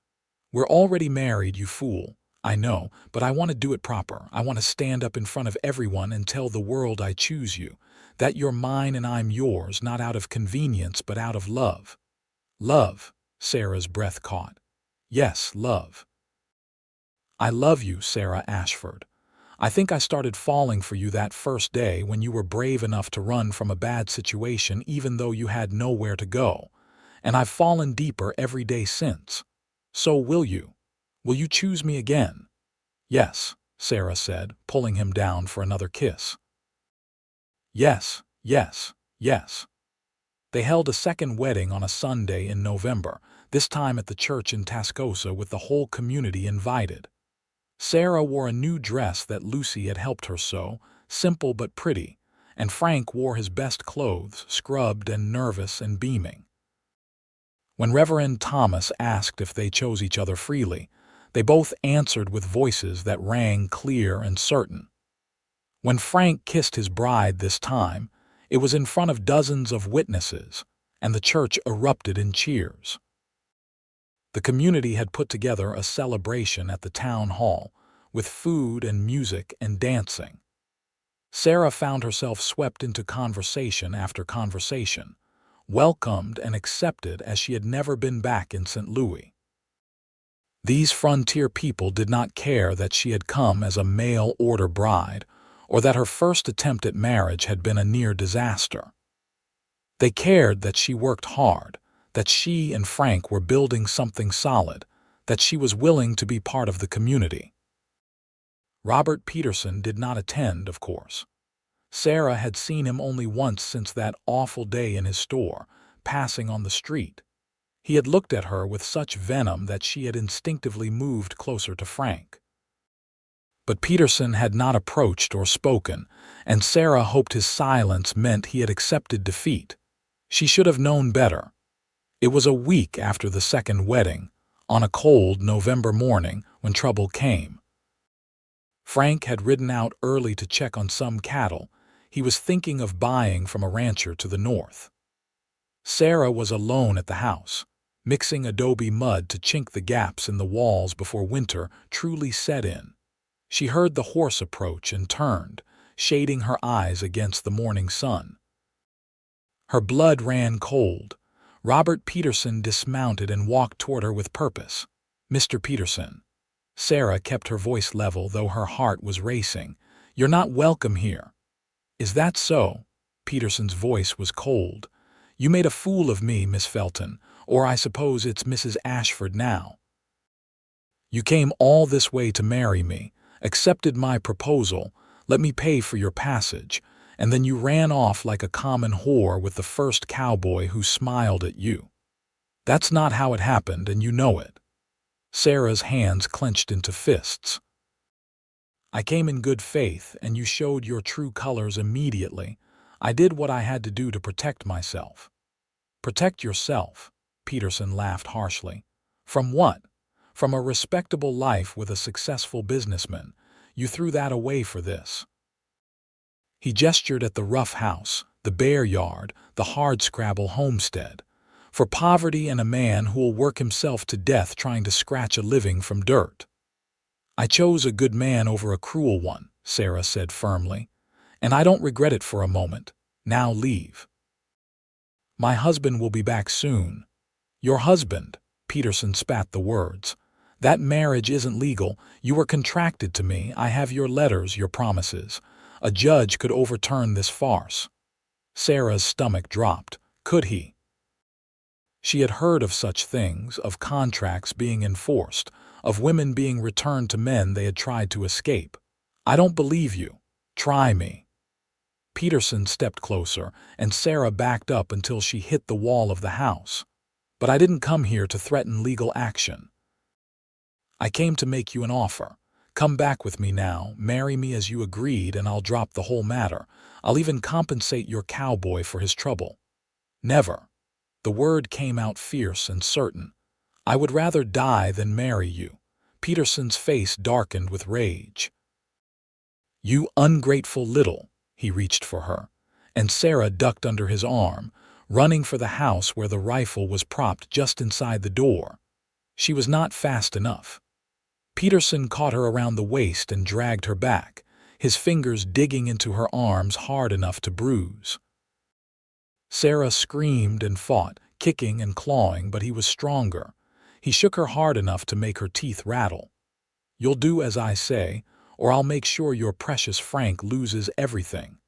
"We're already married, you fool. I know, but I want to do it proper. I want to stand up in front of everyone and tell the world I choose you, that you're mine and I'm yours, not out of convenience but out of love." "Love," Sarah's breath caught. "Yes, love." "I love you, Sarah Ashford. I think I started falling for you that first day when you were brave enough to run from a bad situation even though you had nowhere to go. And I've fallen deeper every day since. So will you? Will you choose me again?" "Yes," Sarah said, pulling him down for another kiss. "Yes, yes, yes." They held a second wedding on a Sunday in November, this time at the church in Tascosa with the whole community invited. Sarah wore a new dress that Lucy had helped her sew, simple but pretty, and Frank wore his best clothes, scrubbed and nervous and beaming. When Reverend Thomas asked if they chose each other freely, they both answered with voices that rang clear and certain. When Frank kissed his bride this time, it was in front of dozens of witnesses, and the church erupted in cheers. The community had put together a celebration at the town hall, with food and music and dancing. Sarah found herself swept into conversation after conversation, welcomed and accepted as she had never been back in St. Louis. These frontier people did not care that she had come as a mail-order bride, or that her first attempt at marriage had been a near disaster. They cared that she worked hard, that she and Frank were building something solid, that she was willing to be part of the community. Robert Peterson did not attend, of course. Sarah had seen him only once since that awful day in his store, passing on the street. He had looked at her with such venom that she had instinctively moved closer to Frank. But Peterson had not approached or spoken, and Sarah hoped his silence meant he had accepted defeat. She should have known better. It was a week after the second wedding, on a cold November morning, when trouble came. Frank had ridden out early to check on some cattle. He was thinking of buying from a rancher to the north. Sarah was alone at the house, mixing adobe mud to chink the gaps in the walls before winter truly set in. She heard the horse approach and turned, shading her eyes against the morning sun. Her blood ran cold. Robert Peterson dismounted and walked toward her with purpose. "Mr. Peterson." Sarah kept her voice level, though her heart was racing. "You're not welcome here." "Is that so?" Peterson's voice was cold. "You made a fool of me, Miss Felton, or I suppose it's Mrs. Ashford now. You came all this way to marry me, accepted my proposal, let me pay for your passage, and then you ran off like a common whore with the first cowboy who smiled at you. That's not how it happened, and you know it." Sarah's hands clenched into fists. "I came in good faith, and you showed your true colors immediately. I did what I had to do to protect myself." "Protect yourself?" Peterson laughed harshly. "From what? From a respectable life with a successful businessman. You threw that away for this." He gestured at the rough house, the bare yard, the hardscrabble homestead. "For poverty and a man who'll work himself to death trying to scratch a living from dirt." "I chose a good man over a cruel one," Sarah said firmly, "and I don't regret it for a moment. Now leave." "My husband will be back soon." "Your husband?" Peterson spat the words. "That marriage isn't legal. You were contracted to me. I have your letters, your promises. A judge could overturn this farce." Sarah's stomach dropped. Could he? She had heard of such things, of contracts being enforced, of women being returned to men they had tried to escape. "I don't believe you. Try me." Peterson stepped closer, and Sarah backed up until she hit the wall of the house. "But I didn't come here to threaten legal action. I came to make you an offer. Come back with me now, marry me as you agreed, and I'll drop the whole matter. I'll even compensate your cowboy for his trouble." "Never." The word came out fierce and certain. "I would rather die than marry you." Peterson's face darkened with rage. "You ungrateful little—" He reached for her, and Sarah ducked under his arm, running for the house where the rifle was propped just inside the door. She was not fast enough. Peterson caught her around the waist and dragged her back, his fingers digging into her arms hard enough to bruise. Sarah screamed and fought, kicking and clawing, but he was stronger. He shook her hard enough to make her teeth rattle. "You'll do as I say, or I'll make sure your precious Frank loses everything.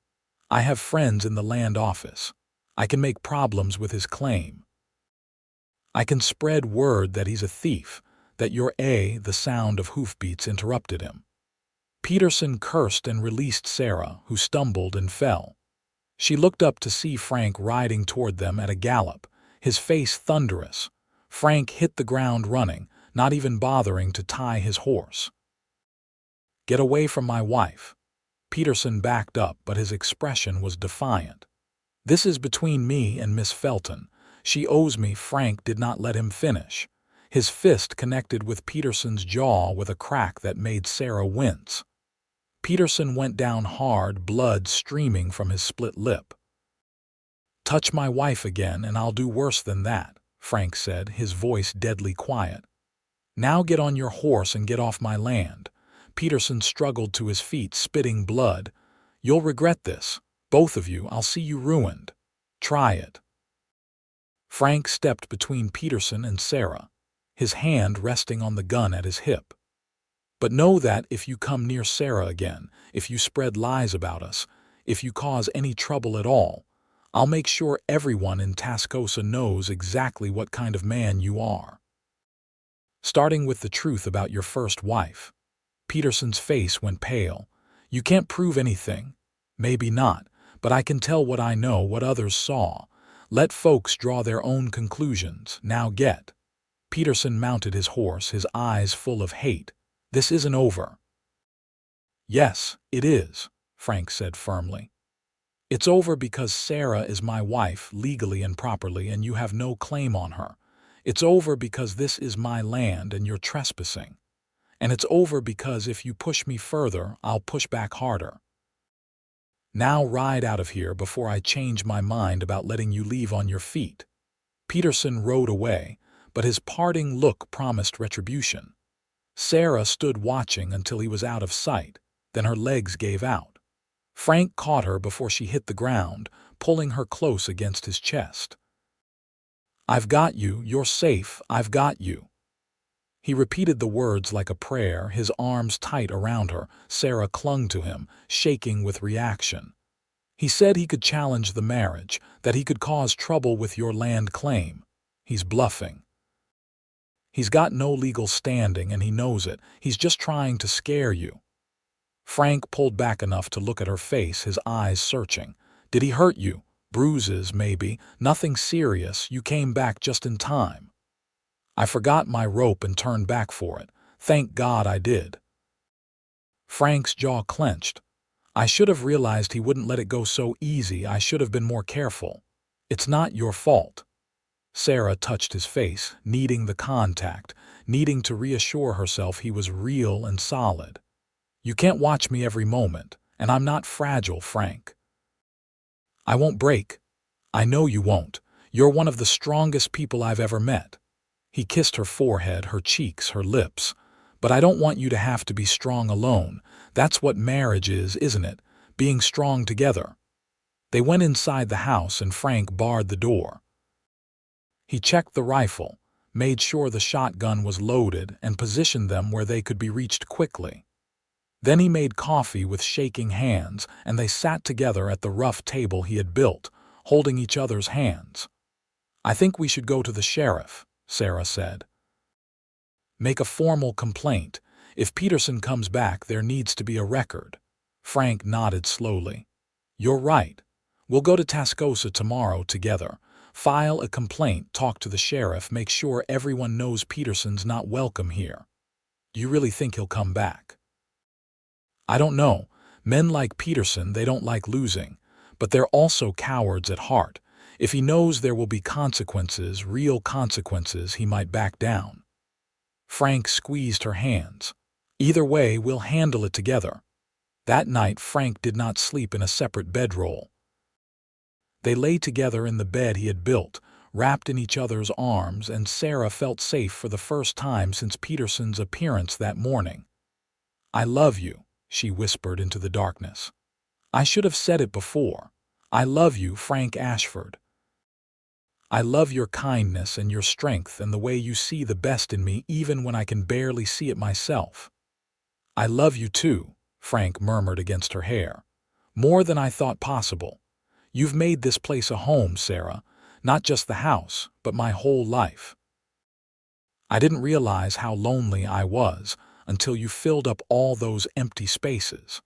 I have friends in the land office. I can make problems with his claim. I can spread word that he's a thief, that you're the sound of hoofbeats interrupted him." Peterson cursed and released Sarah, who stumbled and fell. She looked up to see Frank riding toward them at a gallop, his face thunderous. Frank hit the ground running, not even bothering to tie his horse. "Get away from my wife." Peterson backed up, but his expression was defiant. "This is between me and Miss Felton. She owes me." Frank did not let him finish. His fist connected with Peterson's jaw with a crack that made Sarah wince. Peterson went down hard, blood streaming from his split lip. "Touch my wife again, and I'll do worse than that," Frank said, his voice deadly quiet. "Now get on your horse and get off my land." Peterson struggled to his feet, spitting blood. "You'll regret this. Both of you. I'll see you ruined. Try it." Frank stepped between Peterson and Sarah, his hand resting on the gun at his hip. "But know that if you come near Sarah again, if you spread lies about us, if you cause any trouble at all, I'll make sure everyone in Tascosa knows exactly what kind of man you are. Starting with the truth about your first wife." Peterson's face went pale. "You can't prove anything. Maybe not, but I can tell what I know, what others saw. Let folks draw their own conclusions. Now get." Peterson mounted his horse, his eyes full of hate. "This isn't over." Yes, it is, Frank said firmly. It's over because Sarah is my wife legally and properly and you have no claim on her. It's over because this is my land and you're trespassing. And it's over because if you push me further, I'll push back harder. Now ride out of here before I change my mind about letting you leave on your feet. Peterson rode away, but his parting look promised retribution. Sarah stood watching until he was out of sight, then her legs gave out. Frank caught her before she hit the ground, pulling her close against his chest. "I've got you, you're safe, I've got you." He repeated the words like a prayer, his arms tight around her. Sarah clung to him, shaking with reaction. He said he could challenge the marriage, that he could cause trouble with your land claim. He's bluffing. He's got no legal standing and he knows it. He's just trying to scare you. Frank pulled back enough to look at her face, his eyes searching. "Did he hurt you? Bruises, maybe. Nothing serious. You came back just in time." "I forgot my rope and turned back for it. Thank God I did." Frank's jaw clenched. "I should have realized he wouldn't let it go so easy. I should have been more careful. It's not your fault." Sarah touched his face, needing the contact, needing to reassure herself he was real and solid. "You can't watch me every moment, and I'm not fragile, Frank." "I won't break. I know you won't. You're one of the strongest people I've ever met." He kissed her forehead, her cheeks, her lips. "But I don't want you to have to be strong alone. That's what marriage is, isn't it? Being strong together." They went inside the house and Frank barred the door. He checked the rifle, made sure the shotgun was loaded, and positioned them where they could be reached quickly. Then he made coffee with shaking hands, and they sat together at the rough table he had built, holding each other's hands. "I think we should go to the sheriff," Sarah said. "Make a formal complaint. If Peterson comes back, there needs to be a record." Frank nodded slowly. "You're right. We'll go to Tascosa tomorrow together. File a complaint, talk to the sheriff, make sure everyone knows Peterson's not welcome here." "Do you really think he'll come back?" "I don't know. Men like Peterson, they don't like losing. But they're also cowards at heart. If he knows there will be consequences, real consequences, he might back down." Frank squeezed her hands. "Either way, we'll handle it together." That night, Frank did not sleep in a separate bedroll. They lay together in the bed he had built, wrapped in each other's arms, and Sarah felt safe for the first time since Peterson's appearance that morning. "I love you," she whispered into the darkness. "I should have said it before. I love you, Frank Ashford. I love your kindness and your strength and the way you see the best in me even when I can barely see it myself." "I love you too," Frank murmured against her hair. "More than I thought possible. You've made this place a home, Sarah. Not just the house, but my whole life. I didn't realize how lonely I was until you filled up all those empty spaces."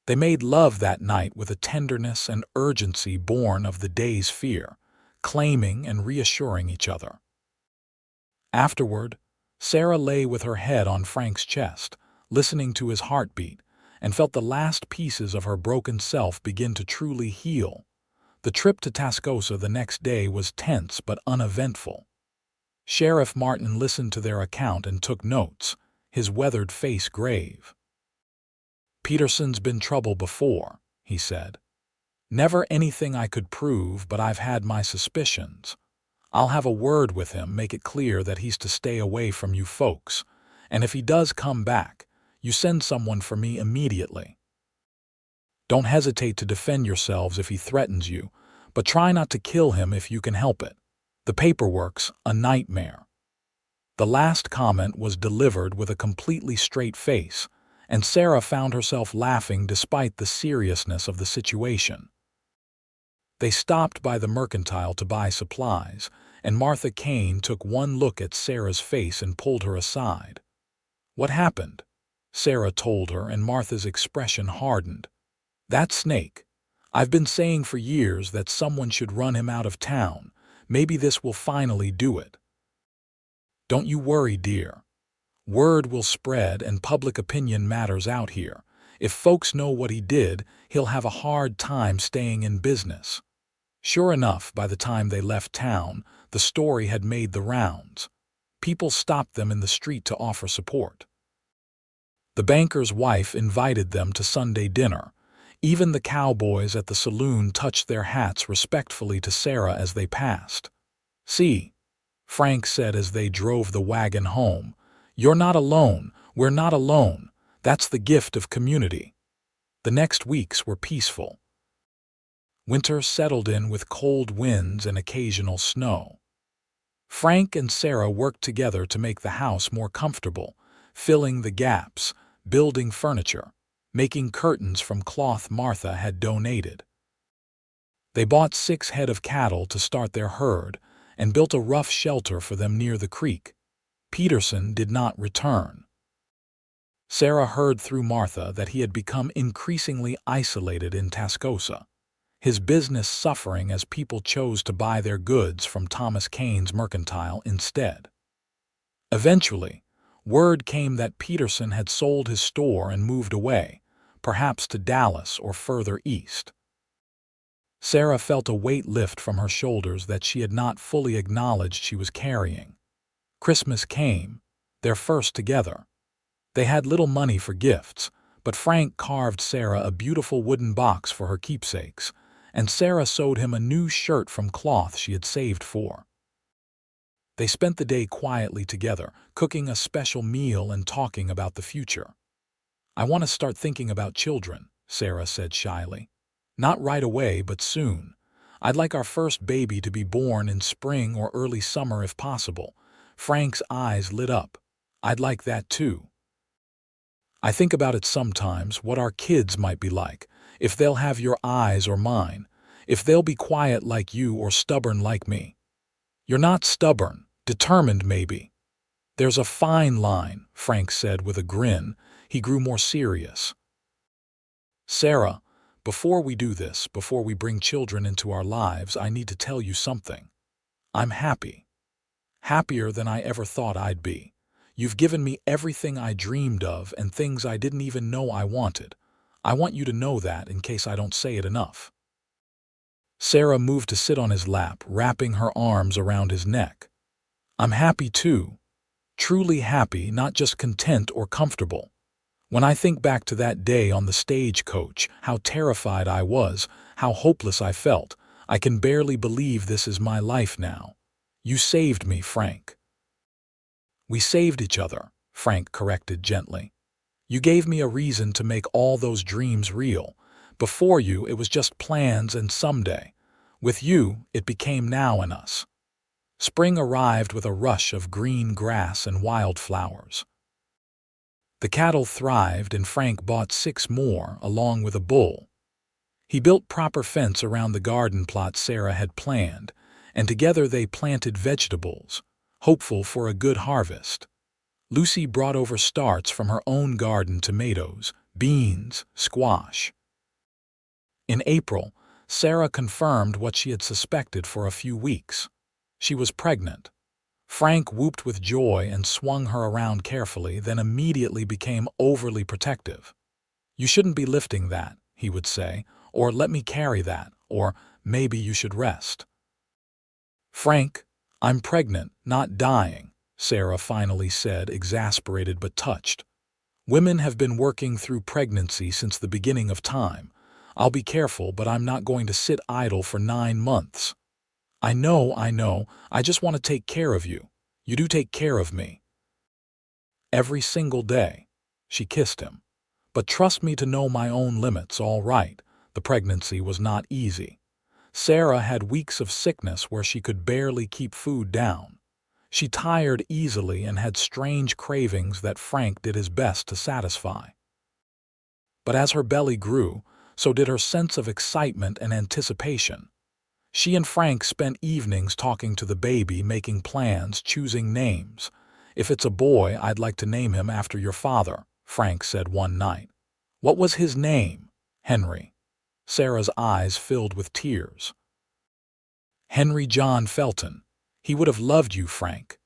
They made love that night with a tenderness and urgency born of the day's fear, claiming and reassuring each other. Afterward, Sarah lay with her head on Frank's chest, listening to his heartbeat, and felt the last pieces of her broken self begin to truly heal. The trip to Tascosa the next day was tense but uneventful. Sheriff Martin listened to their account and took notes, his weathered face grave. "Peterson's been trouble before," he said. "Never anything I could prove, but I've had my suspicions. I'll have a word with him, make it clear that he's to stay away from you folks. And if he does come back, you send someone for me immediately. Don't hesitate to defend yourselves if he threatens you, but try not to kill him if you can help it. The paperwork's a nightmare." The last comment was delivered with a completely straight face, and Sarah found herself laughing despite the seriousness of the situation. They stopped by the mercantile to buy supplies, and Martha Kane took one look at Sarah's face and pulled her aside. "What happened?" Sarah told her, and Martha's expression hardened. "That snake. I've been saying for years that someone should run him out of town. Maybe this will finally do it." "Don't you worry, dear. Word will spread and public opinion matters out here. If folks know what he did, he'll have a hard time staying in business. Sure enough, by the time they left town, the story had made the rounds. People stopped them in the street to offer support. The banker's wife invited them to Sunday dinner. Even the cowboys at the saloon touched their hats respectfully to Sarah as they passed. "See," Frank said as they drove the wagon home, "you're not alone. We're not alone. That's the gift of community." The next weeks were peaceful. Winter settled in with cold winds and occasional snow. Frank and Sarah worked together to make the house more comfortable, filling the gaps, building furniture, making curtains from cloth Martha had donated. They bought 6 head of cattle to start their herd and built a rough shelter for them near the creek. Peterson did not return. Sarah heard through Martha that he had become increasingly isolated in Tascosa, his business suffering as people chose to buy their goods from Thomas Kane's mercantile instead. Eventually, word came that Peterson had sold his store and moved away, perhaps to Dallas or further east. Sarah felt a weight lift from her shoulders that she had not fully acknowledged she was carrying. Christmas came, their first together. They had little money for gifts, but Frank carved Sarah a beautiful wooden box for her keepsakes, and Sarah sewed him a new shirt from cloth she had saved for. They spent the day quietly together, cooking a special meal and talking about the future. "I want to start thinking about children," Sarah said shyly. "Not right away, but soon. I'd like our first baby to be born in spring or early summer if possible." Frank's eyes lit up. "I'd like that too. I think about it sometimes, what our kids might be like, if they'll have your eyes or mine, if they'll be quiet like you or stubborn like me." "You're not stubborn, determined maybe." "There's a fine line," Frank said with a grin. He grew more serious. "Sarah, before we do this, before we bring children into our lives, I need to tell you something. I'm happy. Happier than I ever thought I'd be. You've given me everything I dreamed of and things I didn't even know I wanted. I want you to know that in case I don't say it enough." Sarah moved to sit on his lap, wrapping her arms around his neck. "I'm happy too. Truly happy, not just content or comfortable. When I think back to that day on the stagecoach, how terrified I was, how hopeless I felt, I can barely believe this is my life now. You saved me, Frank." "We saved each other," Frank corrected gently. "You gave me a reason to make all those dreams real. Before you, it was just plans and someday. With you, it became now and us." Spring arrived with a rush of green grass and wildflowers. The cattle thrived, and Frank bought 6 more, along with a bull. He built proper fence around the garden plot Sarah had planned, and together they planted vegetables, hopeful for a good harvest. Lucy brought over starts from her own garden: tomatoes, beans, squash. In April, Sarah confirmed what she had suspected for a few weeks. She was pregnant. Frank whooped with joy and swung her around carefully, then immediately became overly protective. "You shouldn't be lifting that," he would say, or "let me carry that," or "maybe you should rest." "Frank, I'm pregnant, not dying," Sarah finally said, exasperated but touched. "Women have been working through pregnancy since the beginning of time. I'll be careful, but I'm not going to sit idle for 9 months. I know, I just want to take care of you. You do take care of me." "Every single day." She kissed him. "But trust me to know my own limits, all right." The pregnancy was not easy. Sarah had weeks of sickness where she could barely keep food down. She tired easily and had strange cravings that Frank did his best to satisfy. But as her belly grew, so did her sense of excitement and anticipation. She and Frank spent evenings talking to the baby, making plans, choosing names. "If it's a boy, I'd like to name him after your father," Frank said one night. "What was his name?" "Henry." Sarah's eyes filled with tears. "Henry John Felton. He would have loved you, Frank."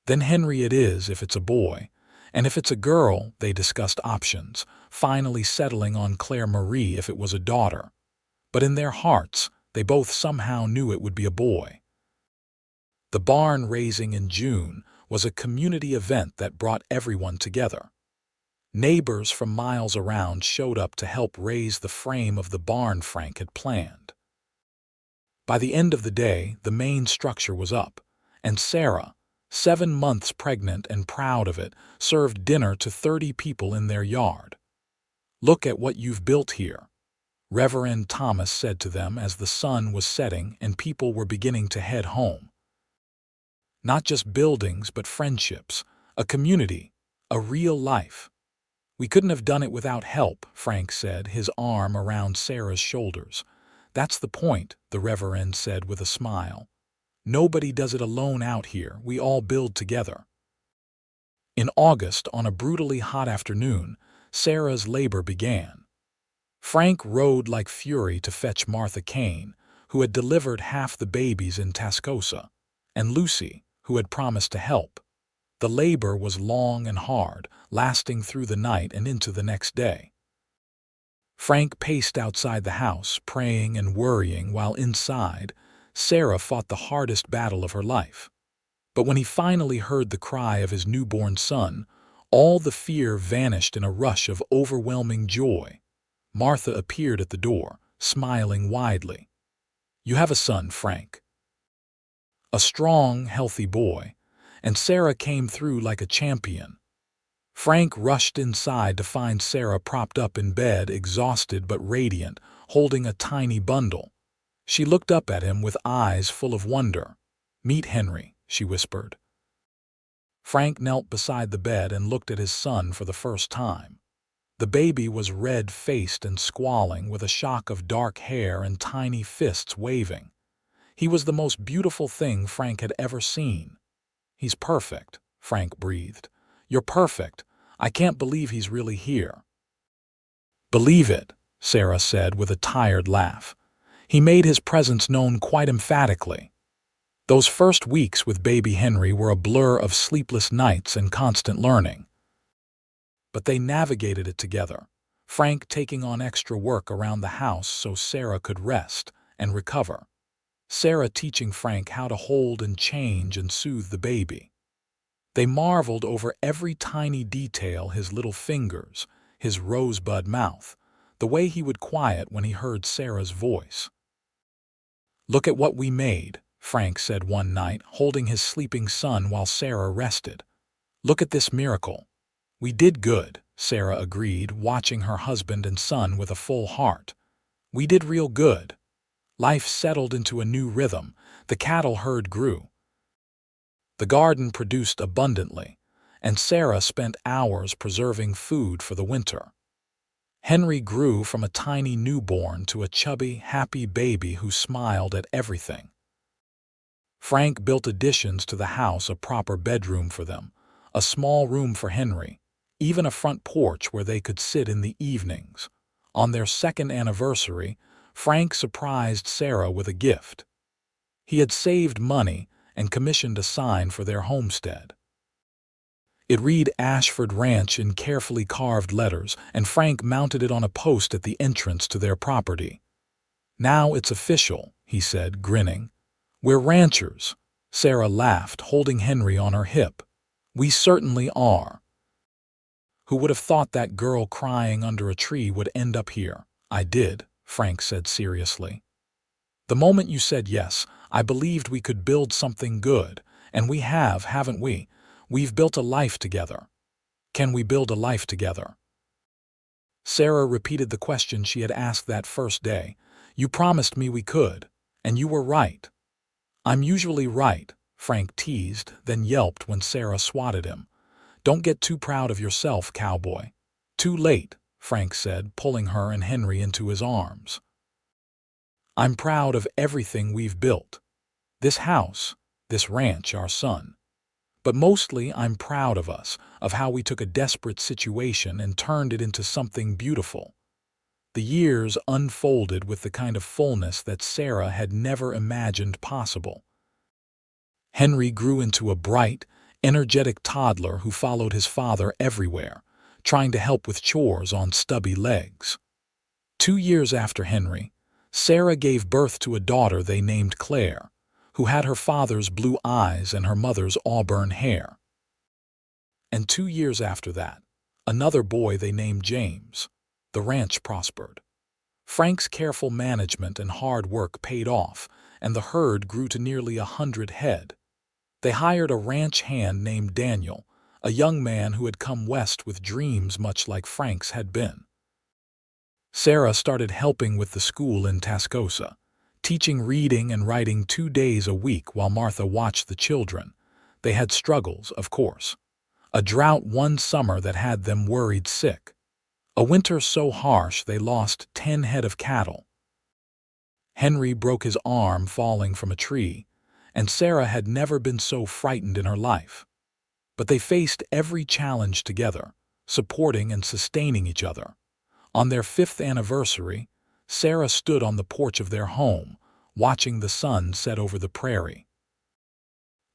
"Then Henry it is if it's a boy. And if it's a girl, they discussed options, finally settling on Claire Marie if it was a daughter. But in their hearts, they both somehow knew it would be a boy. The barn raising in June was a community event that brought everyone together. Neighbors from miles around showed up to help raise the frame of the barn Frank had planned. By the end of the day, the main structure was up, and Sarah, 7 months pregnant and proud of it, served dinner to 30 people in their yard. "Look at what you've built here," Reverend Thomas said to them as the sun was setting and people were beginning to head home. "Not just buildings, but friendships, a community, a real life. We couldn't have done it without help," Frank said, his arm around Sarah's shoulders. "That's the point," the Reverend said with a smile. "Nobody does it alone out here. We all build together." In August, on a brutally hot afternoon, Sarah's labor began. Frank rode like fury to fetch Martha Kane, who had delivered half the babies in Tascosa, and Lucy, who had promised to help. The labor was long and hard, lasting through the night and into the next day. Frank paced outside the house, praying and worrying, while inside, Sarah fought the hardest battle of her life. But when he finally heard the cry of his newborn son, all the fear vanished in a rush of overwhelming joy. Martha appeared at the door, smiling widely. "You have a son, Frank." A strong, healthy boy, and Sarah came through like a champion. Frank rushed inside to find Sarah propped up in bed, exhausted but radiant, holding a tiny bundle. She looked up at him with eyes full of wonder. "Meet Henry," she whispered. Frank knelt beside the bed and looked at his son for the first time. The baby was red-faced and squalling, with a shock of dark hair and tiny fists waving. He was the most beautiful thing Frank had ever seen. "He's perfect," Frank breathed. "You're perfect. I can't believe he's really here." "Believe it," Sarah said with a tired laugh. "He made his presence known quite emphatically." Those first weeks with baby Henry were a blur of sleepless nights and constant learning. But they navigated it together, Frank taking on extra work around the house so Sarah could rest and recover. Sarah teaching Frank how to hold and change and soothe the baby. They marveled over every tiny detail: his little fingers, his rosebud mouth, the way he would quiet when he heard Sarah's voice. "Look at what we made," Frank said one night, holding his sleeping son while Sarah rested. "Look at this miracle." "We did good," Sarah agreed, watching her husband and son with a full heart. "We did real good." Life settled into a new rhythm. The cattle herd grew. The garden produced abundantly, and Sarah spent hours preserving food for the winter. Henry grew from a tiny newborn to a chubby, happy baby who smiled at everything. Frank built additions to the house: a proper bedroom for them, a small room for Henry, even a front porch where they could sit in the evenings. On their second anniversary, Frank surprised Sarah with a gift. He had saved money and commissioned a sign for their homestead. It read Ashford Ranch in carefully carved letters, and Frank mounted it on a post at the entrance to their property. "Now it's official," he said, grinning. "We're ranchers." Sarah laughed, holding Henry on her hip. "We certainly are." "Who would have thought that girl crying under a tree would end up here?" "I did," Frank said seriously. "The moment you said yes, I believed we could build something good, and we have, haven't we? We've built a life together. Can we build a life together?" Sarah repeated the question she had asked that first day. "You promised me we could, and you were right." "I'm usually right," Frank teased, then yelped when Sarah swatted him. "Don't get too proud of yourself, cowboy." "Too late," Frank said, pulling her and Henry into his arms. "I'm proud of everything we've built. This house, this ranch, our son. But mostly I'm proud of us, of how we took a desperate situation and turned it into something beautiful." The years unfolded with the kind of fullness that Sarah had never imagined possible. Henry grew into a bright, energetic toddler who followed his father everywhere, trying to help with chores on stubby legs. 2 years after Henry, Sarah gave birth to a daughter they named Claire, who had her father's blue eyes and her mother's auburn hair. And 2 years after that, another boy they named James. The ranch prospered. Frank's careful management and hard work paid off, and the herd grew to nearly 100 head. They hired a ranch hand named Daniel, a young man who had come west with dreams much like Frank's had been. Sarah started helping with the school in Tascosa, teaching reading and writing 2 days a week while Martha watched the children. They had struggles, of course. A drought one summer that had them worried sick. A winter so harsh they lost 10 head of cattle. Henry broke his arm falling from a tree, and Sarah had never been so frightened in her life. But they faced every challenge together, supporting and sustaining each other. On their 5th anniversary, Sarah stood on the porch of their home, watching the sun set over the prairie.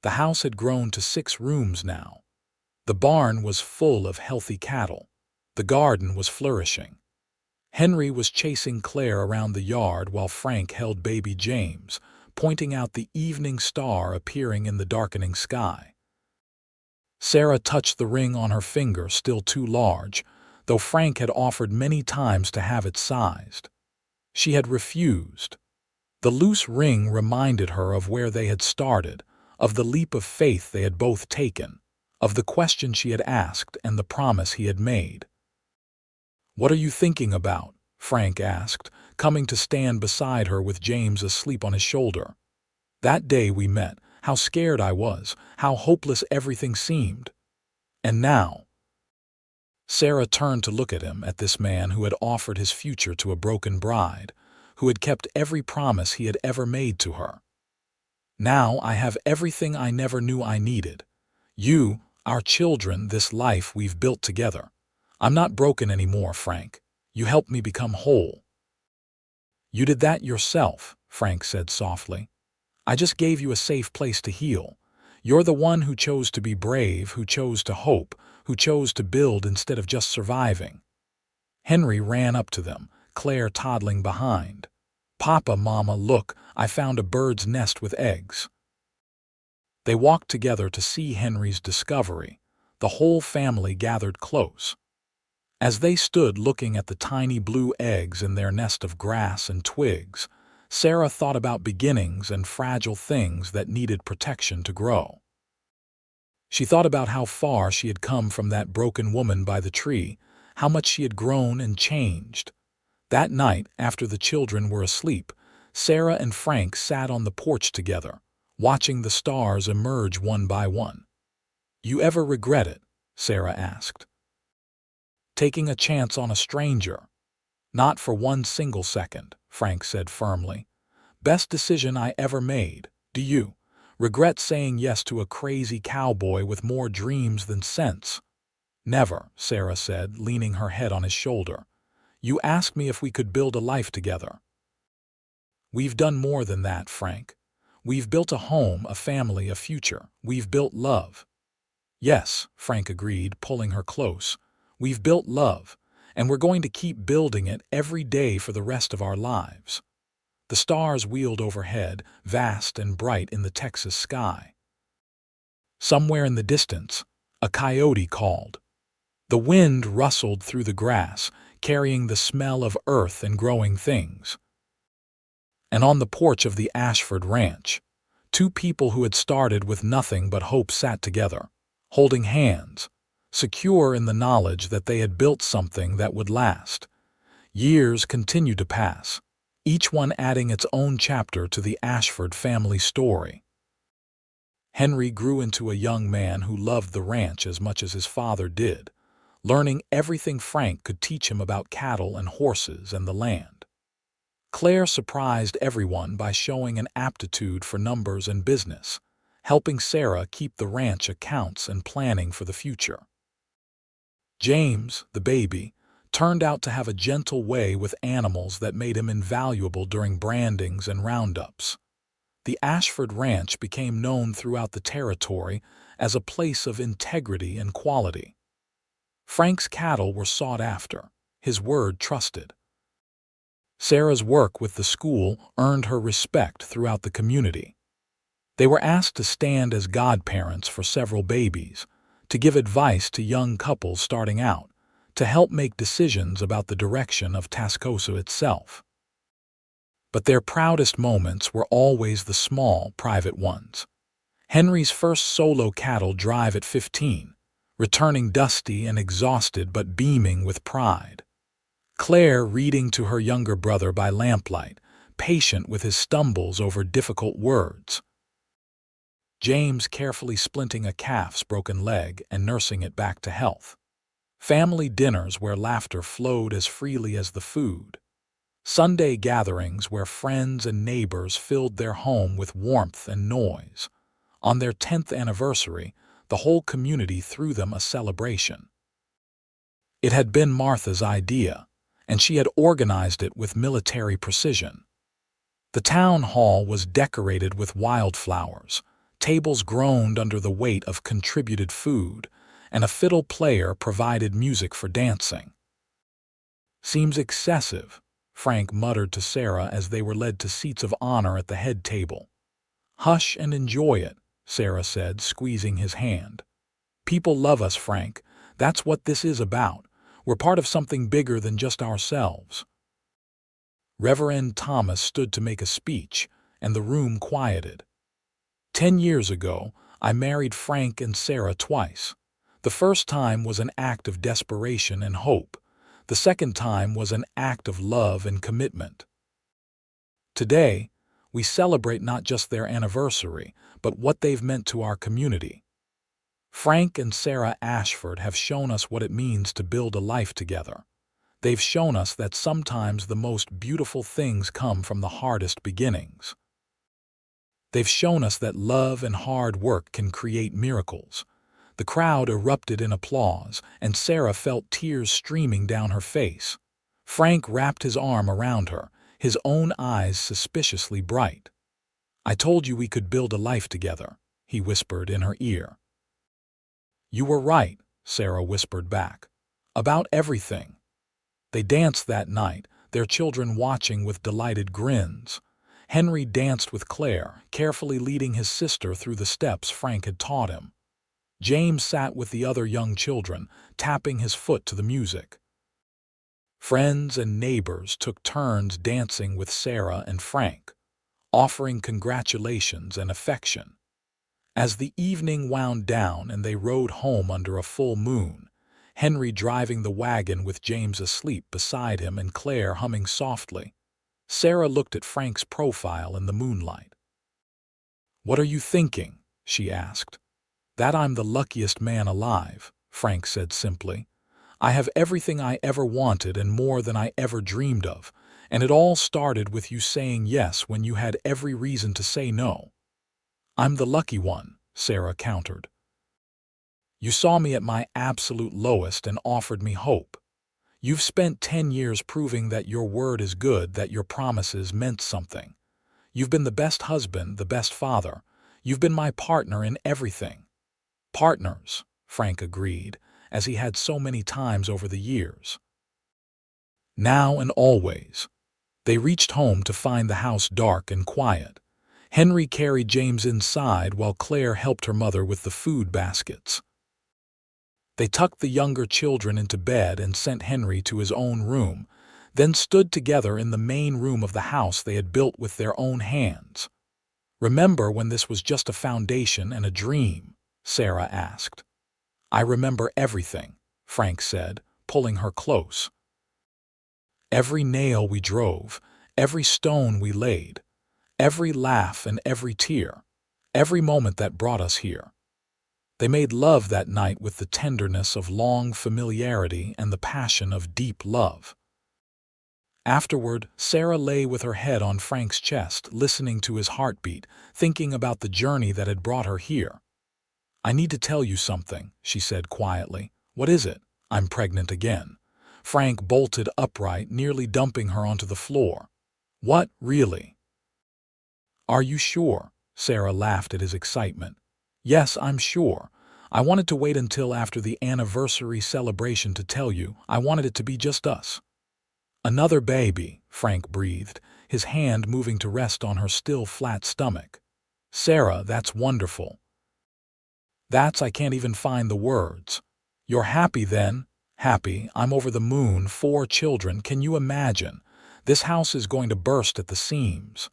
The house had grown to 6 rooms now. The barn was full of healthy cattle. The garden was flourishing. Henry was chasing Claire around the yard while Frank held baby James, pointing out the evening star appearing in the darkening sky. Sarah touched the ring on her finger, still too large, though Frank had offered many times to have it sized. She had refused. The loose ring reminded her of where they had started, of the leap of faith they had both taken, of the question she had asked and the promise he had made. "What are you thinking about?" Frank asked, coming to stand beside her with James asleep on his shoulder. "That day we met, how scared I was, how hopeless everything seemed. And now—" Sarah turned to look at him, at this man who had offered his future to a broken bride, who had kept every promise he had ever made to her. "Now I have everything I never knew I needed. You, our children, this life we've built together. I'm not broken anymore, Frank. You helped me become whole." "You did that yourself," Frank said softly. "I just gave you a safe place to heal. You're the one who chose to be brave, who chose to hope, who chose to build instead of just surviving." Henry ran up to them, Claire toddling behind. "Papa, Mama, look, I found a bird's nest with eggs." They walked together to see Henry's discovery. The whole family gathered close. As they stood looking at the tiny blue eggs in their nest of grass and twigs, Sarah thought about beginnings and fragile things that needed protection to grow. She thought about how far she had come from that broken woman by the tree, how much she had grown and changed. That night, after the children were asleep, Sarah and Frank sat on the porch together, watching the stars emerge one by one. "You ever regret it?" Sarah asked. "Taking a chance on a stranger?" "Not for one single second," Frank said firmly. "Best decision I ever made. Do you regret saying yes to a crazy cowboy with more dreams than sense?" "Never," Sarah said, leaning her head on his shoulder. "You asked me if we could build a life together. We've done more than that, Frank. We've built a home, a family, a future. We've built love." "Yes," Frank agreed, pulling her close. "We've built love, and we're going to keep building it every day for the rest of our lives." The stars wheeled overhead, vast and bright in the Texas sky. Somewhere in the distance, a coyote called. The wind rustled through the grass, carrying the smell of earth and growing things. And on the porch of the Ashford ranch, 2 people who had started with nothing but hope sat together, holding hands, secure in the knowledge that they had built something that would last. Years continued to pass, each one adding its own chapter to the Ashford family story. Henry grew into a young man who loved the ranch as much as his father did, learning everything Frank could teach him about cattle and horses and the land. Claire surprised everyone by showing an aptitude for numbers and business, helping Sarah keep the ranch accounts and planning for the future. James, the baby, turned out to have a gentle way with animals that made him invaluable during brandings and roundups. The Ashford Ranch became known throughout the territory as a place of integrity and quality. Frank's cattle were sought after, his word trusted. Sarah's work with the school earned her respect throughout the community. They were asked to stand as godparents for several babies, to give advice to young couples starting out, to help make decisions about the direction of Tascosa itself. But their proudest moments were always the small, private ones. Henry's first solo cattle drive at 15, returning dusty and exhausted but beaming with pride. Claire reading to her younger brother by lamplight, patient with his stumbles over difficult words. James carefully splinting a calf's broken leg and nursing it back to health. Family dinners where laughter flowed as freely as the food. Sunday gatherings where friends and neighbors filled their home with warmth and noise. On their 10th anniversary, the whole community threw them a celebration. It had been Martha's idea, and she had organized it with military precision. The town hall was decorated with wildflowers, tables groaned under the weight of contributed food, and a fiddle player provided music for dancing. "Seems excessive," Frank muttered to Sarah as they were led to seats of honor at the head table. "Hush and enjoy it," Sarah said, squeezing his hand. "People love us, Frank. That's what this is about. We're part of something bigger than just ourselves." Reverend Thomas stood to make a speech, and the room quieted. 10 years ago, I married Frank and Sarah twice. The first time was an act of desperation and hope. The second time was an act of love and commitment. Today, we celebrate not just their anniversary, but what they've meant to our community. Frank and Sarah Ashford have shown us what it means to build a life together. They've shown us that sometimes the most beautiful things come from the hardest beginnings. They've shown us that love and hard work can create miracles. The crowd erupted in applause, and Sarah felt tears streaming down her face. Frank wrapped his arm around her, his own eyes suspiciously bright. "I told you we could build a life together," he whispered in her ear. "You were right," Sarah whispered back. "About everything." They danced that night, their children watching with delighted grins. Henry danced with Claire, carefully leading his sister through the steps Frank had taught him. James sat with the other young children, tapping his foot to the music. Friends and neighbors took turns dancing with Sarah and Frank, offering congratulations and affection. As the evening wound down and they rode home under a full moon, Henry driving the wagon with James asleep beside him and Claire humming softly, Sarah looked at Frank's profile in the moonlight. "What are you thinking?" she asked. "That I'm the luckiest man alive," Frank said simply. "I have everything I ever wanted and more than I ever dreamed of, and it all started with you saying yes when you had every reason to say no." "I'm the lucky one," Sarah countered. "You saw me at my absolute lowest and offered me hope. You've spent 10 years proving that your word is good, that your promises meant something. You've been the best husband, the best father. You've been my partner in everything." "Partners," Frank agreed, as he had so many times over the years. Now and always. They reached home to find the house dark and quiet. Henry carried James inside while Claire helped her mother with the food baskets. They tucked the younger children into bed and sent Henry to his own room, then stood together in the main room of the house they had built with their own hands. "Remember when this was just a foundation and a dream?" Sarah asked. "I remember everything," Frank said, pulling her close. "Every nail we drove, every stone we laid, every laugh and every tear, every moment that brought us here." They made love that night with the tenderness of long familiarity and the passion of deep love. Afterward, Sarah lay with her head on Frank's chest, listening to his heartbeat, thinking about the journey that had brought her here. "I need to tell you something," she said quietly. "What is it?" "I'm pregnant again." Frank bolted upright, nearly dumping her onto the floor. "What, really?" Are you sure? Sarah laughed at his excitement. Yes, I'm sure. I wanted to wait until after the anniversary celebration to tell you. I wanted it to be just us. Another baby, Frank breathed, his hand moving to rest on her still flat stomach. Sarah, that's wonderful. I can't even find the words. You're happy then? Happy, I'm over the moon, 4 children, can you imagine? This house is going to burst at the seams.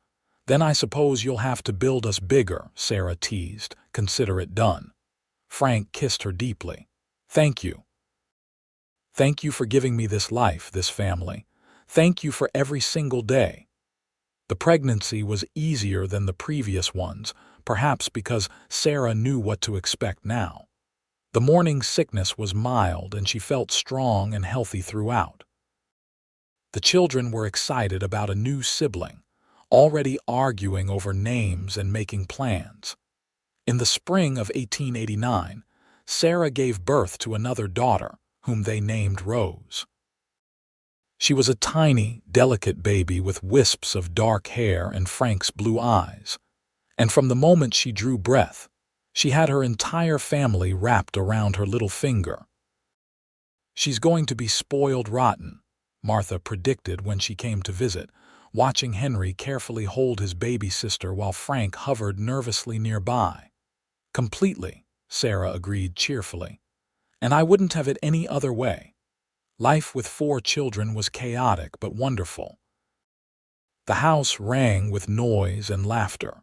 Then I suppose you'll have to build us bigger, Sarah teased. Consider it done. Frank kissed her deeply. Thank you. Thank you for giving me this life, this family. Thank you for every single day. The pregnancy was easier than the previous ones, perhaps because Sarah knew what to expect now. The morning sickness was mild and she felt strong and healthy throughout. The children were excited about a new sibling, already arguing over names and making plans. In the spring of 1889, Sarah gave birth to another daughter, whom they named Rose. She was a tiny, delicate baby with wisps of dark hair and Frank's blue eyes. And from the moment she drew breath, she had her entire family wrapped around her little finger. She's going to be spoiled rotten, Martha predicted when she came to visit, watching Henry carefully hold his baby sister while Frank hovered nervously nearby. Completely, Sarah agreed cheerfully. And I wouldn't have it any other way. Life with 4 children was chaotic but wonderful. The house rang with noise and laughter.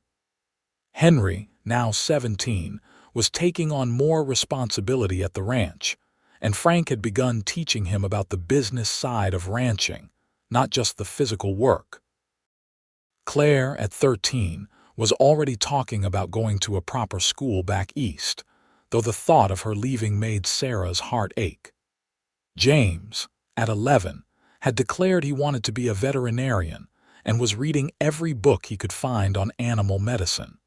Henry, now 17, was taking on more responsibility at the ranch, and Frank had begun teaching him about the business side of ranching, not just the physical work. Claire, at 13, was already talking about going to a proper school back east, though the thought of her leaving made Sarah's heart ache. James, at 11, had declared he wanted to be a veterinarian and was reading every book he could find on animal medicine.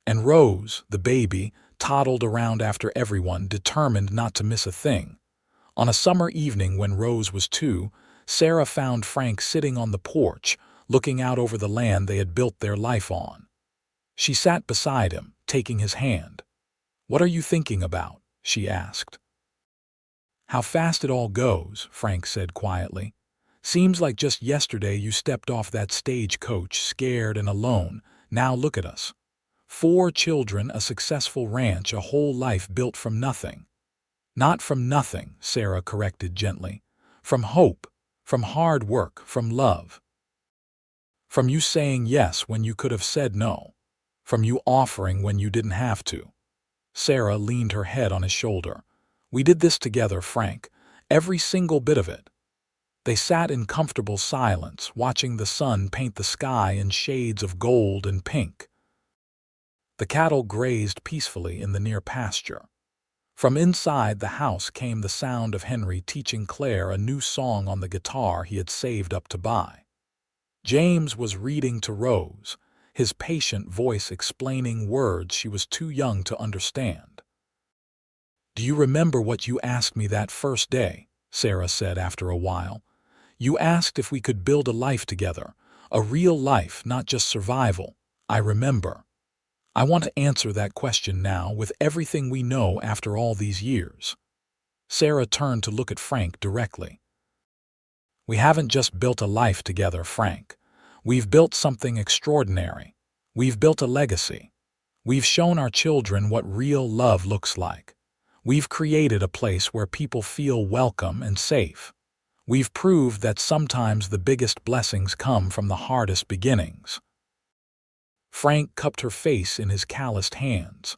And Rose, the baby, toddled around after everyone, determined not to miss a thing. On a summer evening when Rose was 2, Sarah found Frank sitting on the porch, looking out over the land they had built their life on. She sat beside him, taking his hand. "What are you thinking about?" she asked. "How fast it all goes," Frank said quietly. "Seems like just yesterday you stepped off that stagecoach scared and alone. Now look at us. 4 children, a successful ranch, a whole life built from nothing." "Not from nothing," Sarah corrected gently. "From hope, from hard work, from love. From you saying yes when you could have said no. From you offering when you didn't have to." Sarah leaned her head on his shoulder. "We did this together, Frank, every single bit of it." They sat in comfortable silence, watching the sun paint the sky in shades of gold and pink. The cattle grazed peacefully in the near pasture. From inside the house came the sound of Henry teaching Claire a new song on the guitar he had saved up to buy. James was reading to Rose, his patient voice explaining words she was too young to understand. "Do you remember what you asked me that first day?" Sarah said after a while. "You asked if we could build a life together, a real life, not just survival. I remember. I want to answer that question now with everything we know after all these years." Sarah turned to look at Frank directly. "We haven't just built a life together, Frank. We've built something extraordinary. We've built a legacy. We've shown our children what real love looks like. We've created a place where people feel welcome and safe. We've proved that sometimes the biggest blessings come from the hardest beginnings." Frank cupped her face in his calloused hands.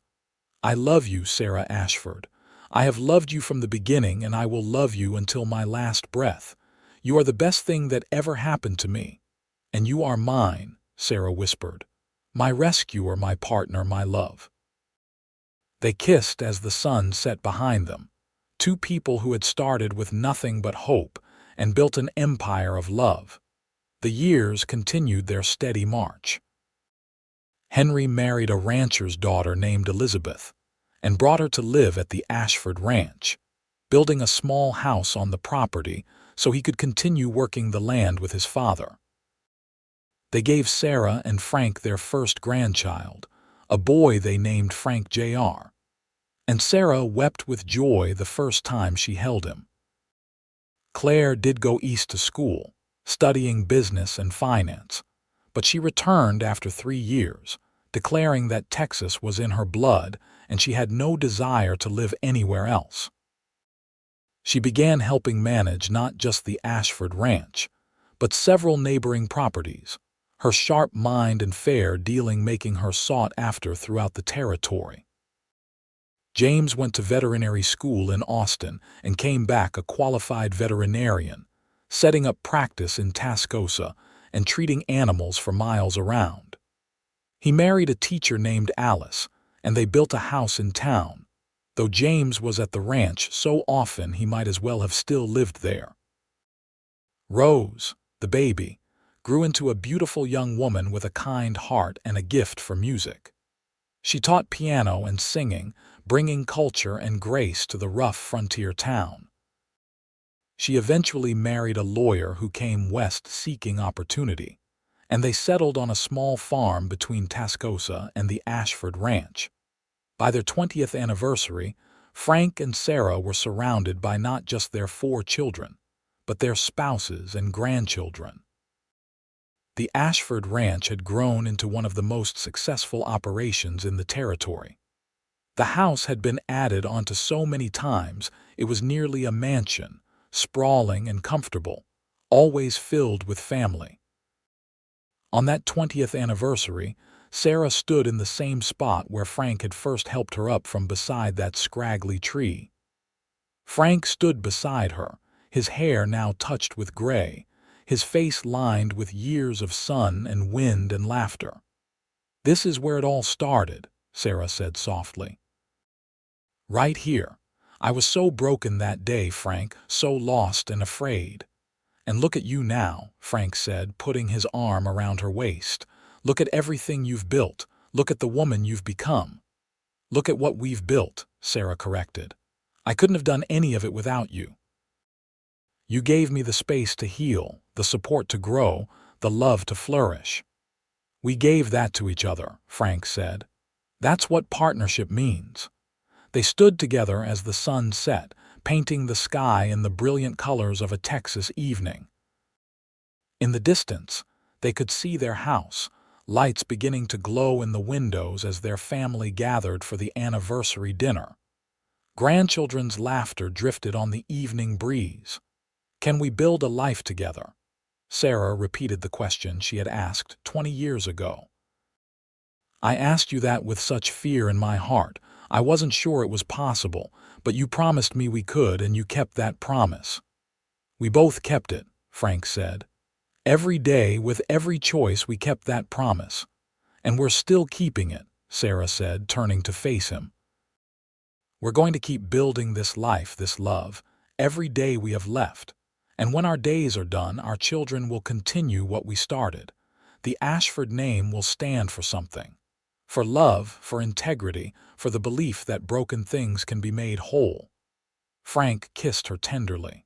"I love you, Sarah Ashford. I have loved you from the beginning, and I will love you until my last breath. You are the best thing that ever happened to me. And you are mine," Sarah whispered. "My rescuer, my partner, my love." They kissed as the sun set behind them. 2 people who had started with nothing but hope and built an empire of love. The years continued their steady march. Henry married a rancher's daughter named Elizabeth and brought her to live at the Ashford Ranch, building a small house on the property so he could continue working the land with his father. They gave Sarah and Frank their first grandchild, a boy they named Frank Jr. And Sarah wept with joy the first time she held him. Claire did go east to school, studying business and finance, but she returned after 3 years, declaring that Texas was in her blood and she had no desire to live anywhere else. She began helping manage not just the Ashford Ranch, but several neighboring properties, her sharp mind and fair dealing making her sought after throughout the territory. James went to veterinary school in Austin and came back a qualified veterinarian, setting up practice in Tascosa and treating animals for miles around. He married a teacher named Alice, and they built a house in town, though James was at the ranch so often he might as well have still lived there. Rose, the baby, grew into a beautiful young woman with a kind heart and a gift for music. She taught piano and singing, bringing culture and grace to the rough frontier town. She eventually married a lawyer who came west seeking opportunity, and they settled on a small farm between Tascosa and the Ashford Ranch. By their 20th anniversary, Frank and Sarah were surrounded by not just their 4 children, but their spouses and grandchildren. The Ashford Ranch had grown into one of the most successful operations in the territory. The house had been added onto so many times it was nearly a mansion, sprawling and comfortable, always filled with family. On that 20th anniversary, Sarah stood in the same spot where Frank had first helped her up from beside that scraggly tree. Frank stood beside her, his hair now touched with gray, his face lined with years of sun and wind and laughter. "This is where it all started," Sarah said softly. "Right here. I was so broken that day, Frank, so lost and afraid. And look at you now," Frank said, putting his arm around her waist. "Look at everything you've built. Look at the woman you've become." "Look at what we've built," Sarah corrected. "I couldn't have done any of it without you. You gave me the space to heal, the support to grow, the love to flourish." "We gave that to each other," Frank said. "That's what partnership means." They stood together as the sun set, painting the sky in the brilliant colors of a Texas evening. In the distance, they could see their house, lights beginning to glow in the windows as their family gathered for the anniversary dinner. Grandchildren's laughter drifted on the evening breeze. "Can we build a life together?" Sarah repeated the question she had asked 20 years ago. "I asked you that with such fear in my heart. I wasn't sure it was possible, but you promised me we could, and you kept that promise." "We both kept it," Frank said. "Every day, with every choice, we kept that promise. And we're still keeping it," Sarah said, turning to face him. "We're going to keep building this life, this love, every day we have left. And when our days are done, our children will continue what we started. The Ashford name will stand for something. For love, for integrity, for the belief that broken things can be made whole." Frank kissed her tenderly.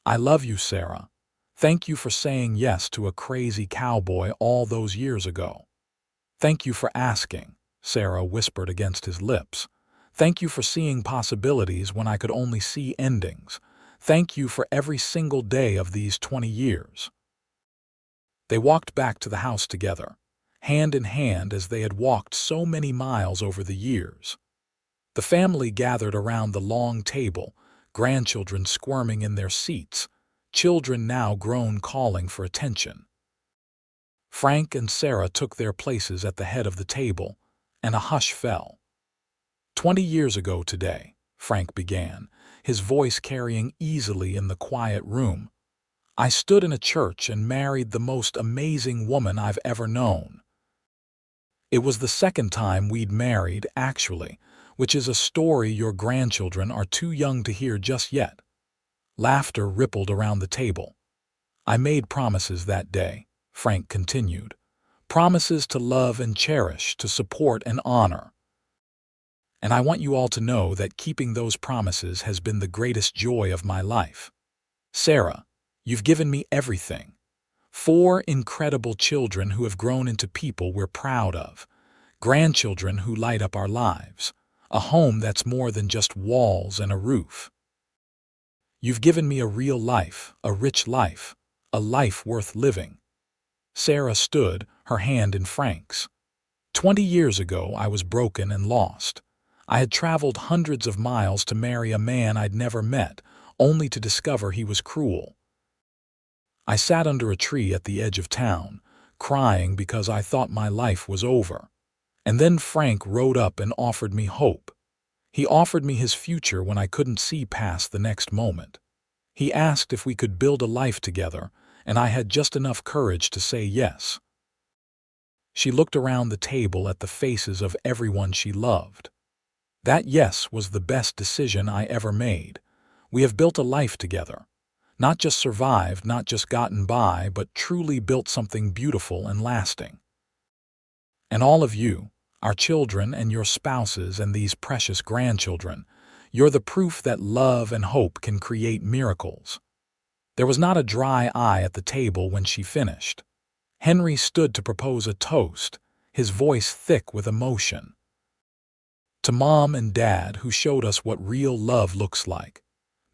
"I love you, Sarah. Thank you for saying yes to a crazy cowboy all those years ago. Thank you for asking," Sarah whispered against his lips. "Thank you for seeing possibilities when I could only see endings. Thank you for every single day of these 20 years. They walked back to the house together, hand in hand as they had walked so many miles over the years. The family gathered around the long table, grandchildren squirming in their seats, children now grown calling for attention. Frank and Sarah took their places at the head of the table, and a hush fell. 20 years ago today," Frank began, his voice carrying easily in the quiet room, "I stood in a church and married the most amazing woman I've ever known. It was the second time we'd married, actually, which is a story your grandchildren are too young to hear just yet." Laughter rippled around the table. "I made promises that day," Frank continued. "Promises to love and cherish, to support and honor. And I want you all to know that keeping those promises has been the greatest joy of my life. Sarah, you've given me everything. 4 incredible children who have grown into people we're proud of. Grandchildren who light up our lives. A home that's more than just walls and a roof. You've given me a real life, a rich life, a life worth living. Sarah stood, her hand in Frank's. 20 years ago, I was broken and lost. I had traveled hundreds of miles to marry a man I'd never met, only to discover he was cruel. I sat under a tree at the edge of town, crying because I thought my life was over. And then Frank rode up and offered me hope. He offered me his future when I couldn't see past the next moment. He asked if we could build a life together, and I had just enough courage to say yes. She looked around the table at the faces of everyone she loved. That yes was the best decision I ever made. We have built a life together. Not just survived, not just gotten by, but truly built something beautiful and lasting. And all of you, our children and your spouses and these precious grandchildren, you're the proof that love and hope can create miracles. There was not a dry eye at the table when she finished. Henry stood to propose a toast, his voice thick with emotion. To Mom and Dad, who showed us what real love looks like.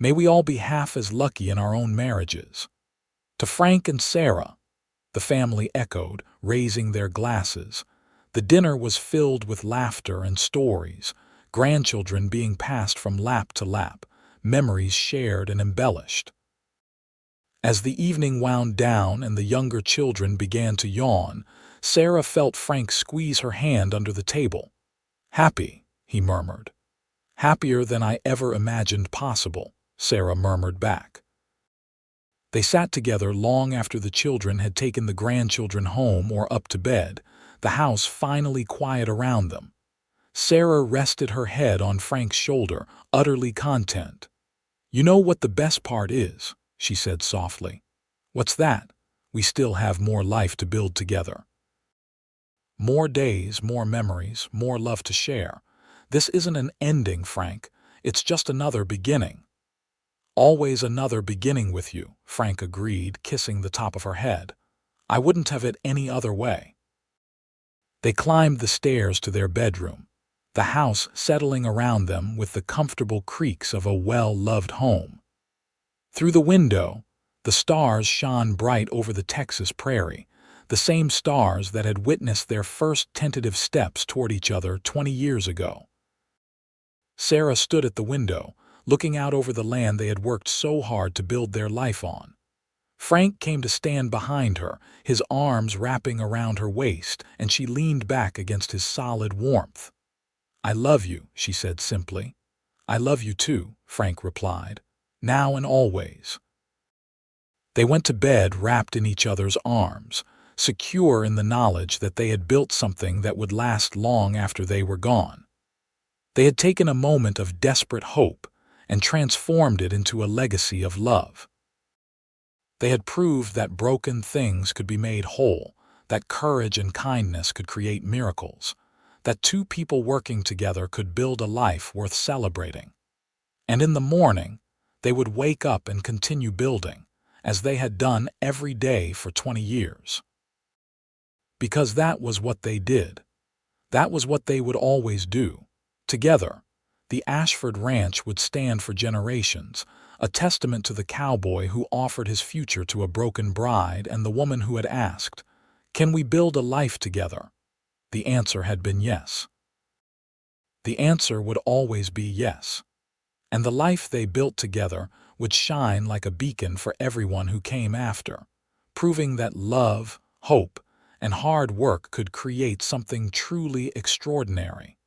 May we all be half as lucky in our own marriages. To Frank and Sarah, the family echoed, raising their glasses. The dinner was filled with laughter and stories, grandchildren being passed from lap to lap, memories shared and embellished. As the evening wound down and the younger children began to yawn, Sarah felt Frank squeeze her hand under the table. "Happy," he murmured. "Happier than I ever imagined possible," Sarah murmured back. They sat together long after the children had taken the grandchildren home or up to bed, the house finally quiet around them. Sarah rested her head on Frank's shoulder, utterly content. "You know what the best part is," she said softly. "What's that? We still have more life to build together. More days, more memories, more love to share. This isn't an ending, Frank. It's just another beginning." "Always another beginning with you," Frank agreed, kissing the top of her head. "I wouldn't have it any other way." They climbed the stairs to their bedroom, the house settling around them with the comfortable creaks of a well-loved home. Through the window, the stars shone bright over the Texas prairie, the same stars that had witnessed their first tentative steps toward each other 20 years ago. Sarah stood at the window, looking out over the land they had worked so hard to build their life on. Frank came to stand behind her, his arms wrapping around her waist, and she leaned back against his solid warmth. "I love you," she said simply. "I love you too," Frank replied, "now and always." They went to bed wrapped in each other's arms, secure in the knowledge that they had built something that would last long after they were gone. They had taken a moment of desperate hope and transformed it into a legacy of love. They had proved that broken things could be made whole, that courage and kindness could create miracles, that two people working together could build a life worth celebrating. And in the morning, they would wake up and continue building, as they had done every day for 20 years. Because that was what they did. That was what they would always do. Together, the Ashford Ranch would stand for generations, a testament to the cowboy who offered his future to a broken bride and the woman who had asked, "Can we build a life together?" The answer had been yes. The answer would always be yes. And the life they built together would shine like a beacon for everyone who came after, proving that love, hope, and hard work could create something truly extraordinary.